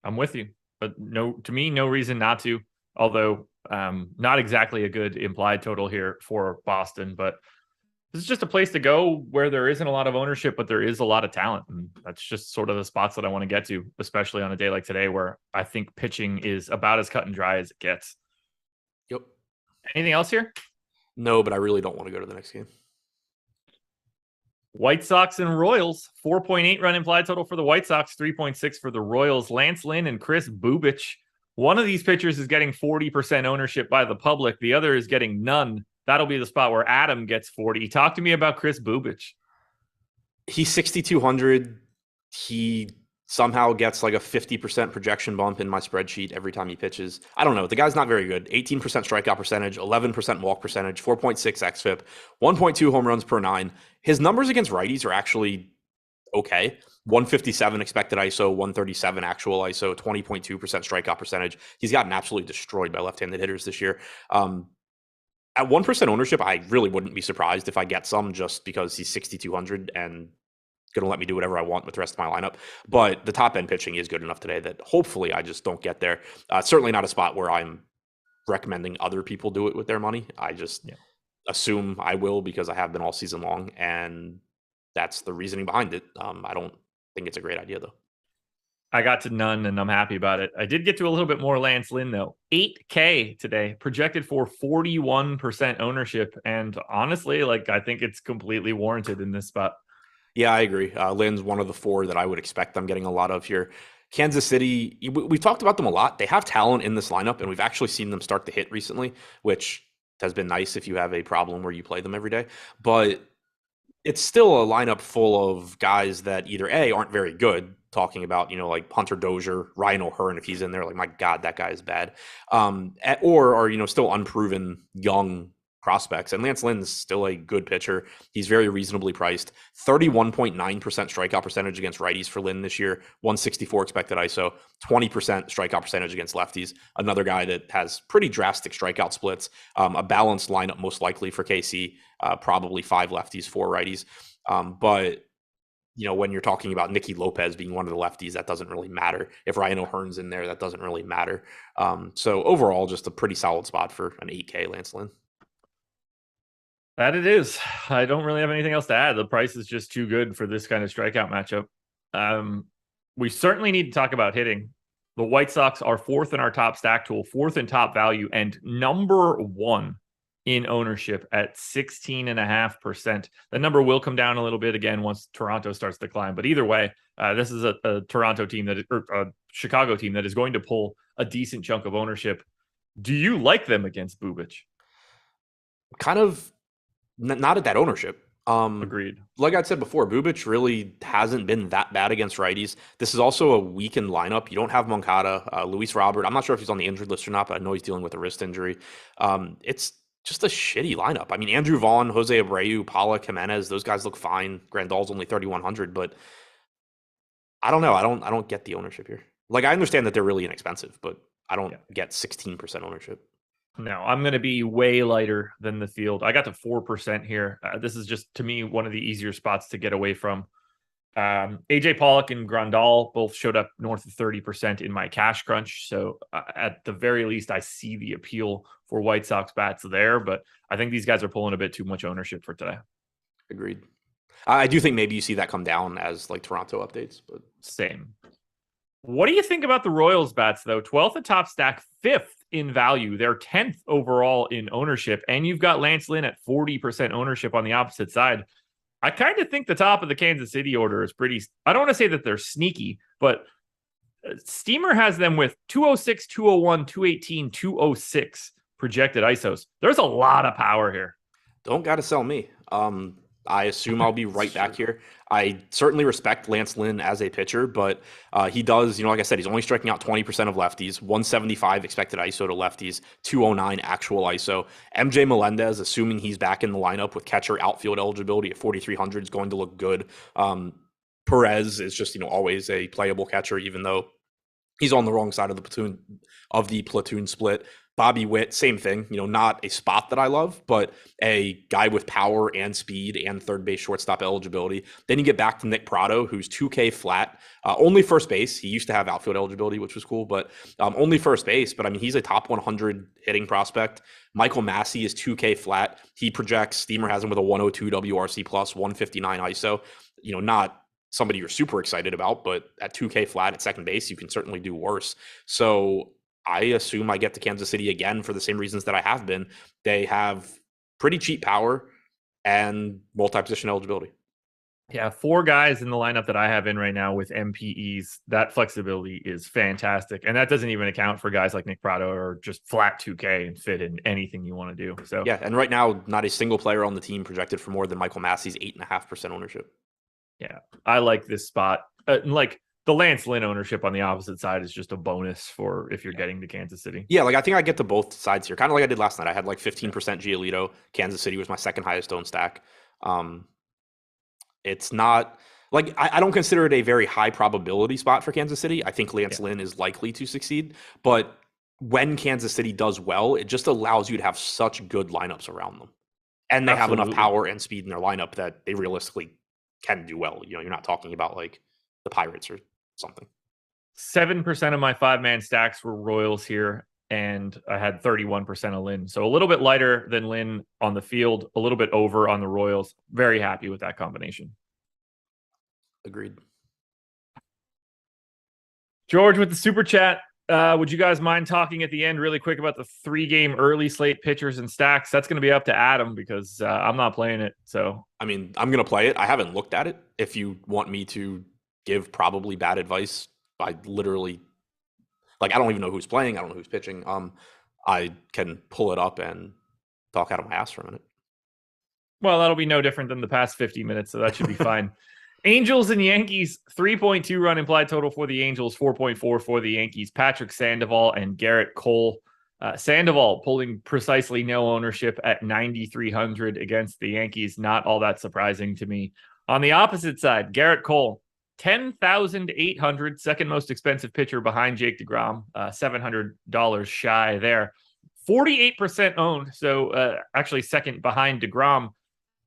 I'm with you, but to me, no reason not to. Although not exactly a good implied total here for Boston, but this is just a place to go where there isn't a lot of ownership, but there is a lot of talent. And that's just sort of the spots that I want to get to, especially on a day like today, where I think pitching is about as cut and dry as it gets. Yep. Anything else here? No, but I really don't want to go to the next game. White Sox and Royals, 4.8 run implied total for the White Sox, 3.6 for the Royals. Lance Lynn and Chris Bubich. One of these pitchers is getting 40% ownership by the public. The other is getting none. That'll be the spot where Adam gets 40. Talk to me about Chris Bubich. He's 6,200. He somehow gets like a 50% projection bump in my spreadsheet every time he pitches. I don't know. The guy's not very good. 18% strikeout percentage, 11% walk percentage, 4.6 xFIP, 1.2 home runs per 9. His numbers against righties are actually okay. 157 expected ISO, 137 actual ISO, 20.2% strikeout percentage. He's gotten absolutely destroyed by left-handed hitters this year. At 1% ownership, I really wouldn't be surprised if I get some just because he's 6,200 and going to let me do whatever I want with the rest of my lineup. But the top-end pitching is good enough today that hopefully I just don't get there. Certainly not a spot where I'm recommending other people do it with their money. I just assume I will because I have been all season long, and that's the reasoning behind it. I don't think it's a great idea, though. I got to none, and I'm happy about it. I did get to a little bit more Lance Lynn, though. 8K today, projected for 41% ownership. And honestly, I think it's completely warranted in this spot. Yeah, I agree. Lynn's one of the 4 that I would expect I'm getting a lot of here. Kansas City, we've talked about them a lot. They have talent in this lineup, and we've actually seen them start to hit recently, which has been nice if you have a problem where you play them every day. But it's still a lineup full of guys that either A, aren't very good, talking about, like Hunter Dozier, Ryan O'Hearn, if he's in there, like, my God, that guy is bad. Or are, still unproven young prospects. And Lance Lynn's still a good pitcher. He's very reasonably priced. 31.9% strikeout percentage against righties for Lynn this year. 164 expected ISO. 20% strikeout percentage against lefties. Another guy that has pretty drastic strikeout splits. A balanced lineup most likely for KC. Probably 5 lefties, 4 righties. But when you're talking about Nicky Lopez being one of the lefties, that doesn't really matter. If Ryan O'Hearn's in there, that doesn't really matter. So overall, just a pretty solid spot for an 8K Lance Lynn. That it is. I don't really have anything else to add. The price is just too good for this kind of strikeout matchup. We certainly need to talk about hitting. The White Sox are 4th in our top stack tool, 4th in top value, and number 1 in ownership at 16.5%. The number will come down a little bit again once Toronto starts to climb. But either way, this is a Toronto team or a Chicago team that is going to pull a decent chunk of ownership. Do you like them against Bubic? Kind of not at that ownership. Agreed. Like I said before, Bubic really hasn't been that bad against righties. This is also a weakened lineup. You don't have Moncada, Luis Robert. I'm not sure if he's on the injured list or not, but I know he's dealing with a wrist injury. It's just a shitty lineup. I mean, Andrew Vaughn, Jose Abreu, Paula Jimenez, those guys look fine. Grandal's only 3,100, but I don't know. I don't get the ownership here. Like, I understand that they're really inexpensive, but I don't get 16% ownership. No, I'm going to be way lighter than the field. I got to 4% here. This is just, to me, one of the easier spots to get away from. AJ Pollock and Grandal both showed up north of 30% in my cash crunch. So at the very least, I see the appeal for White Sox bats there. But I think these guys are pulling a bit too much ownership for today. Agreed. I do think maybe you see that come down as like Toronto updates, but same. What do you think about the Royals bats, though? 12th at top stack, 5th in value. They're 10th overall in ownership. And you've got Lance Lynn at 40% ownership on the opposite side. I kind of think the top of the Kansas City order is pretty, I don't want to say that they're sneaky, but Steamer has them with 206, 201, 218, 206 projected ISOs. There's a lot of power here. Don't got to sell me. I assume I'll be right back here. I certainly respect Lance Lynn as a pitcher, but he does, like I said, he's only striking out 20% of lefties, 175 expected ISO to lefties, 209 actual ISO. MJ Melendez, assuming he's back in the lineup with catcher outfield eligibility at 4,300, is going to look good. Perez is just, always a playable catcher, even though he's on the wrong side of the platoon split. Bobby Witt, same thing, not a spot that I love, but a guy with power and speed and third base shortstop eligibility. Then you get back to Nick Pratto, who's 2K flat, only first base. He used to have outfield eligibility, which was cool, but only first base. But I mean, he's a top 100 hitting prospect. Michael Massey is 2K flat. He projects, Steamer has him with a 102 WRC plus, 159 ISO. Not somebody you're super excited about, but at 2K flat at second base, you can certainly do worse. So I assume I get to Kansas City again for the same reasons that I have been. They have pretty cheap power and multi-position eligibility. Yeah, 4 guys in the lineup that I have in right now with MPEs. That flexibility is fantastic. And that doesn't even account for guys like Nick Pratto or just flat 2K and fit in anything you want to do. So yeah, and right now, not a single player on the team projected for more than Michael Massey's 8.5% ownership. Yeah, I like this spot. The Lance Lynn ownership on the opposite side is just a bonus for if you're getting to Kansas City. Yeah, I think I get to both sides here, kind of like I did last night. I had 15% Giolito. Kansas City was my second highest owned stack. It's not I don't consider it a very high probability spot for Kansas City. I think Lance Lynn is likely to succeed, but when Kansas City does well, it just allows you to have such good lineups around them, and they have enough power and speed in their lineup that they realistically can do well. You're not talking about the Pirates or something. 7% of my 5-man stacks were Royals here, and I had 31% of Lynn. So a little bit lighter than Lynn on the field, a little bit over on the Royals. Very happy with that combination. Agreed. George with the super chat. Would you guys mind talking at the end really quick about the 3-game early slate pitchers and stacks? That's going to be up to Adam because I'm not playing it. So I mean, I'm going to play it. I haven't looked at it. If you want me to give probably bad advice, I literally I don't even know who's playing. I don't know who's pitching. I can pull it up and talk out of my ass for a minute. Well, that'll be no different than the past 50 minutes, so that should be fine. Angels and Yankees, 3.2 run implied total for the Angels, 4.4 for the Yankees. Patrick Sandoval and Garrett Cole. Sandoval pulling precisely no ownership at 9,300 against the Yankees. Not all that surprising to me. On the opposite side, Garrett Cole, 10,800, second most expensive pitcher behind Jake DeGrom, $700 shy there. 48% owned, so actually second behind DeGrom.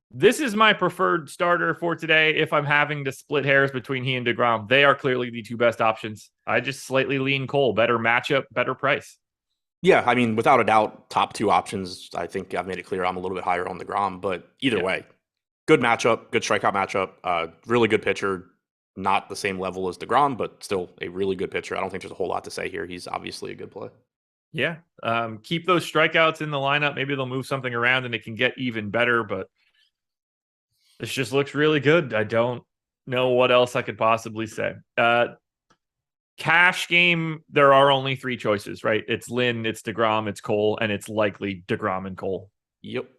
This is my preferred starter for today if I'm having to split hairs between he and DeGrom. They are clearly the 2 best options. I just slightly lean Cole. Better matchup, better price. Yeah, I mean, without a doubt, top 2 options. I think I've made it clear I'm a little bit higher on DeGrom, but either way, good matchup, good strikeout matchup, really good pitcher. Not the same level as DeGrom, but still a really good pitcher. I don't think there's a whole lot to say here. He's obviously a good play. Yeah. Keep those strikeouts in the lineup. Maybe they'll move something around and it can get even better, but this just looks really good. I don't know what else I could possibly say. Cash game, there are only three choices, right? It's Lynn, it's deGrom, it's Cole, and it's likely deGrom and Cole. Yep.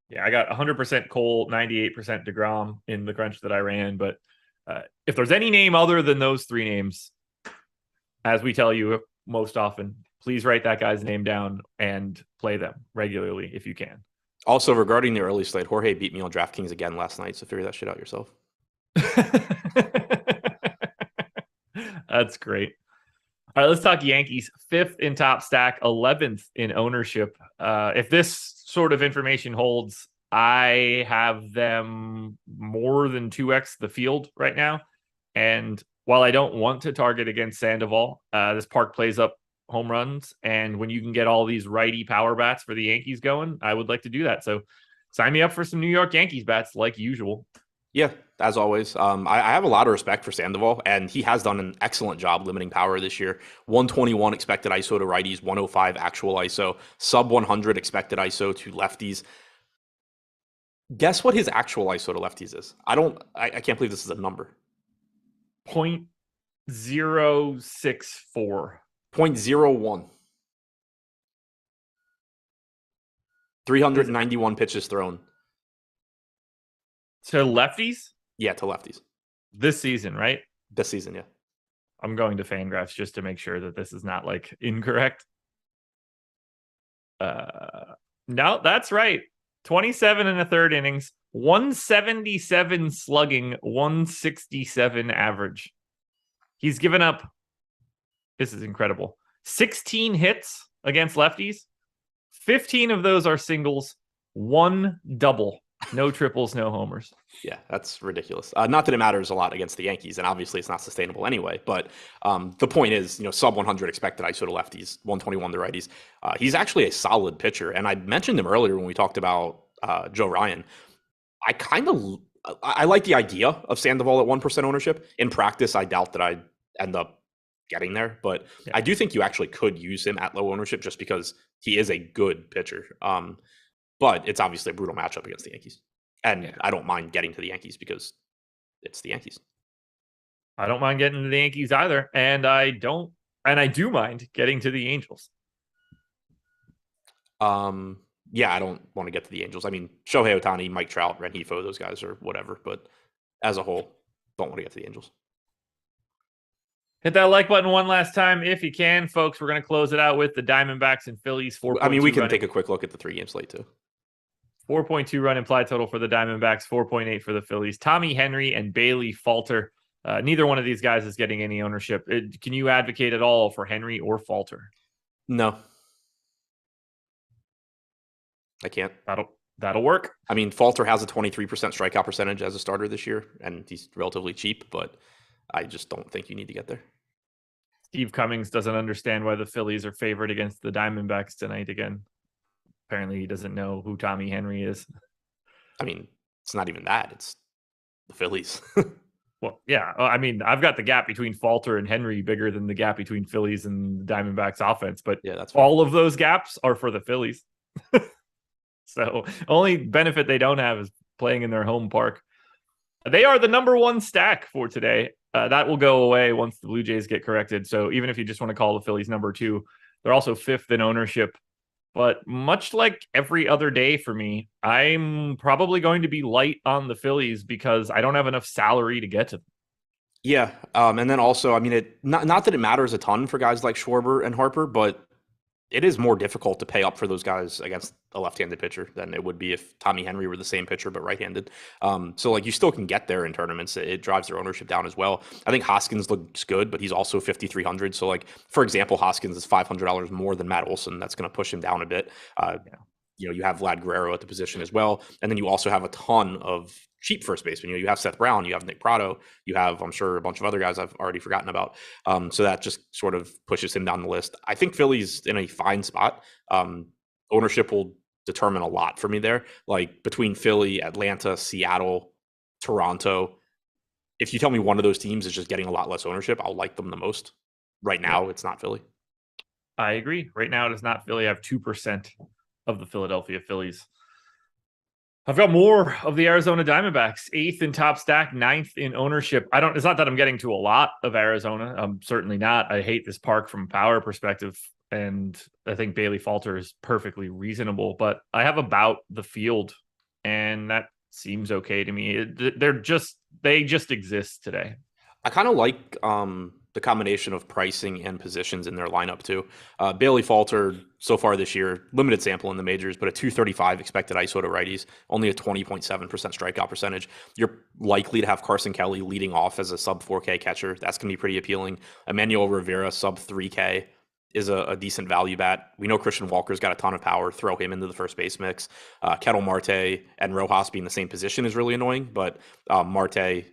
Yeah, I got 100% Cole, 98% deGrom in the crunch that I ran. But if there's any name other than those three names, as we tell you most often, please write that guy's name down and play them regularly if you can. Also, regarding the early slate, Jorge beat me on DraftKings again last night, so figure that shit out yourself. That's great. All right, let's talk Yankees. 5th in top stack, 11th in ownership. If this sort of information holds, I have them more than 2x the field right now. And while I don't want to target against Sandoval, this park plays up home runs. And when you can get all these righty power bats for the Yankees going, I would like to do that. So sign me up for some New York Yankees bats like usual. Yeah, as always. I have a lot of respect for Sandoval, and he has done an excellent job limiting power this year. 121 expected ISO to righties, 105 actual ISO, sub 100 expected ISO to lefties. Guess what his actual ISO to lefties is? I can't believe this is a number. 0.064. 0.01. 391 pitches thrown. To lefties? Yeah, to lefties. This season, right? This season, yeah. I'm going to FanGraphs just to make sure that this is not like incorrect. No, that's right. 27 and a third innings, 177 slugging, 167 average. He's given up, this is incredible, 16 hits against lefties. 15 of those are singles, 1 double. No triples, no homers. Yeah, that's ridiculous. Not that it matters a lot against the Yankees, and obviously it's not sustainable anyway. But the point is, sub 100 expected ISO to lefties, 121 to righties. He's actually a solid pitcher, and I mentioned him earlier when we talked about Joe Ryan. I like the idea of Sandoval at 1% ownership. In practice, I doubt that I'd end up getting there, but yeah. I do think you actually could use him at low ownership just because he is a good pitcher. But it's obviously a brutal matchup against the Yankees. And yeah. I don't mind getting to the Yankees because it's the Yankees. I don't mind getting to the Yankees either. And I do mind getting to the Angels. Yeah, I don't want to get to the Angels. I mean, Shohei Ohtani, Mike Trout, Rengifo, those guys are whatever. But as a whole, don't want to get to the Angels. Hit that like button one last time if you can, folks. We're going to close it out with the Diamondbacks and Phillies. We can take a quick look at the 3-game slate too. 4.2 run implied total for the Diamondbacks, 4.8 for the Phillies. Tommy Henry and Bailey Falter. Neither one of these guys is getting any ownership. Can you advocate at all for Henry or Falter? No. I can't. That'll work. I mean, Falter has a 23% strikeout percentage as a starter this year, and he's relatively cheap, but I just don't think you need to get there. Steve Cummings doesn't understand why the Phillies are favored against the Diamondbacks tonight again. Apparently he doesn't know who Tommy Henry is. I mean, it's not even that. It's the Phillies. Well, yeah. I mean, I've got the gap between Falter and Henry bigger than the gap between Phillies and the Diamondbacks offense. But yeah, that's all of those gaps are for the Phillies. So only benefit they don't have is playing in their home park. They are the number one stack for today. That will go away once the Blue Jays get corrected. So even if you just want to call the Phillies number 2, they're also 5th in ownership. But much like every other day for me, I'm probably going to be light on the Phillies because I don't have enough salary to get to them. Yeah. And then also, I mean, not that it matters a ton for guys like Schwarber and Harper, but it is more difficult to pay up for those guys against a left-handed pitcher than it would be if Tommy Henry were the same pitcher but right-handed. So like you still can get there in tournaments. It drives their ownership down as well. I think Hoskins looks good, but he's also 5,300. So like, for example, Hoskins is $500 more than Matt Olson. That's going to push him down a bit. You have Vlad Guerrero at the position as well. And then you also have a ton of cheap first basemen. You have Seth Brown, you have Nick Pratto, you have, I'm sure, a bunch of other guys I've already forgotten about. So that just sort of pushes him down the list. I think Philly's in a fine spot. Ownership will determine a lot for me there. Like between Philly, Atlanta, Seattle, Toronto, if you tell me one of those teams is just getting a lot less ownership, I'll like them the most. Right now, it's not Philly. I agree. Right now, it is not Philly. I have 2% of the Philadelphia Phillies. I've got more of the Arizona Diamondbacks, 8th in top stack, 9th in ownership. It's not that I'm getting to a lot of Arizona. I'm certainly not. I hate this park from a power perspective, and I think Bailey Falter is perfectly reasonable, but I have about the field, and that seems okay to me. They just exist today. I kind of like the combination of pricing and positions in their lineup too. Bailey Falter so far this year, limited sample in the majors, but a 235 expected ISO to righties, only a 20.7% strikeout percentage. You're likely to have Carson Kelly leading off as a sub 4K catcher. That's going to be pretty appealing. Emmanuel Rivera sub 3K is a decent value bat. We know Christian Walker's got a ton of power. Throw him into the first base mix. Kettle Marte and Rojas being the same position is really annoying, but Marte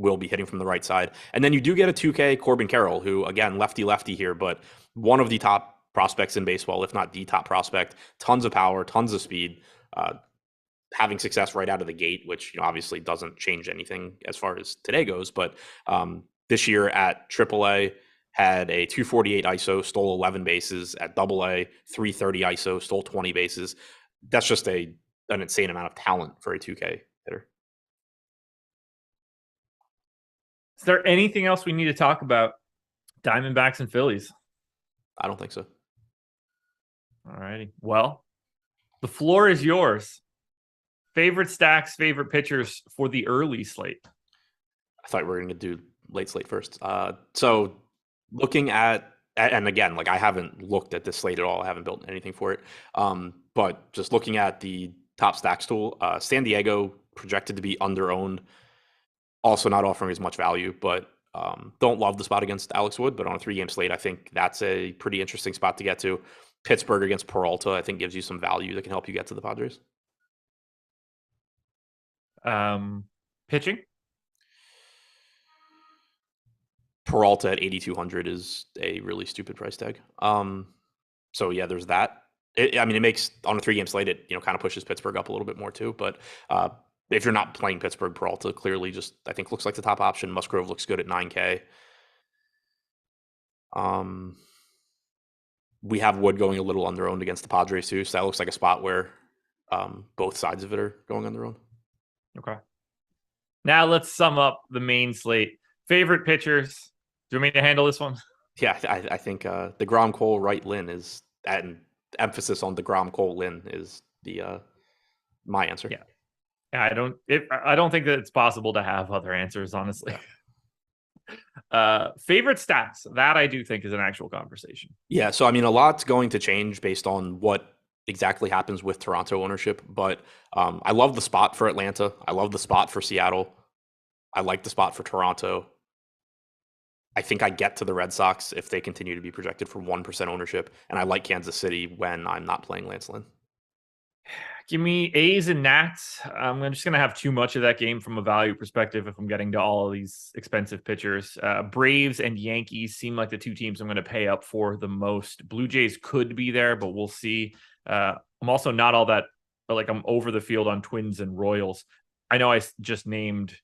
will be hitting from the right side. And then you do get a 2K Corbin Carroll, who, again, lefty here, but one of the top prospects in baseball, if not the top prospect. Tons of power, tons of speed, having success right out of the gate, which obviously doesn't change anything as far as today goes. But this year at AAA, had a 248 ISO, stole 11 bases. At AA, 330 ISO, stole 20 bases. That's just an insane amount of talent for a 2K hitter. Is there anything else we need to talk about? Diamondbacks and Phillies? I don't think so. All righty. Well, the floor is yours. Favorite stacks, favorite pitchers for the early slate? I thought we were going to do late slate first. So looking at, and again, like I haven't looked at this slate at all. I haven't built anything for it. But just looking at the top stacks tool, San Diego projected to be under-owned. Also not offering as much value, but don't love the spot against Alex Wood, but on a 3-game slate, I think that's a pretty interesting spot to get to. Pittsburgh against Peralta, I think gives you some value that can help you get to the Padres. Pitching? Peralta at 8,200 is a really stupid price tag. So yeah, there's that. It makes on a 3-game slate, it kind of pushes Pittsburgh up a little bit more too, but if you're not playing Pittsburgh, Peralta clearly just, I think, looks like the top option. Musgrove looks good at 9K. We have Wood going a little under-owned against the Padres too, so that looks like a spot where both sides of it are going under-owned. Okay. Now let's sum up the main slate. Favorite pitchers? Do you want me to handle this one? Yeah, I think DeGrom, Cole, Wright, Lynn is, and emphasis on DeGrom, Cole, Lynn is the my answer. Yeah. I don't think that it's possible to have other answers, honestly. Favorite stats, that I do think is an actual conversation. Yeah, so a lot's going to change based on what exactly happens with Toronto ownership, but I love the spot for Atlanta. I love the spot for Seattle. I like the spot for Toronto. I think I get to the Red Sox if they continue to be projected for 1% ownership, and I like Kansas City when I'm not playing Lance Lynn. Give me A's and Nats. I'm just going to have too much of that game from a value perspective if I'm getting to all of these expensive pitchers. Braves and Yankees seem like the two teams I'm going to pay up for the most. Blue Jays could be there, but we'll see. I'm also not all that, but I'm over the field on Twins and Royals. I know I just named,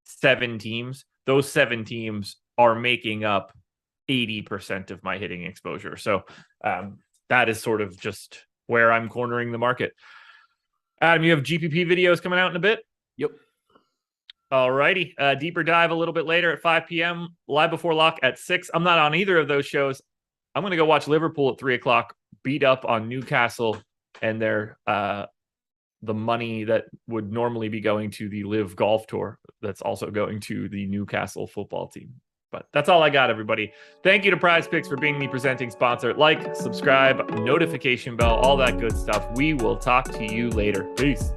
7 teams. Those 7 teams are making up 80% of my hitting exposure. So that is sort of just where I'm cornering the market. Adam, you have GPP videos coming out in a bit? Yep. All righty. Deeper dive a little bit later at 5 p.m. Live before lock at 6. I'm not on either of those shows. I'm going to go watch Liverpool at 3 o'clock, beat up on Newcastle and their the money that would normally be going to the Live Golf Tour. That's also going to the Newcastle football team. But that's all I got, everybody. Thank you to PrizePicks for being the presenting sponsor. Like, subscribe, notification bell, all that good stuff. We will talk to you later. Peace.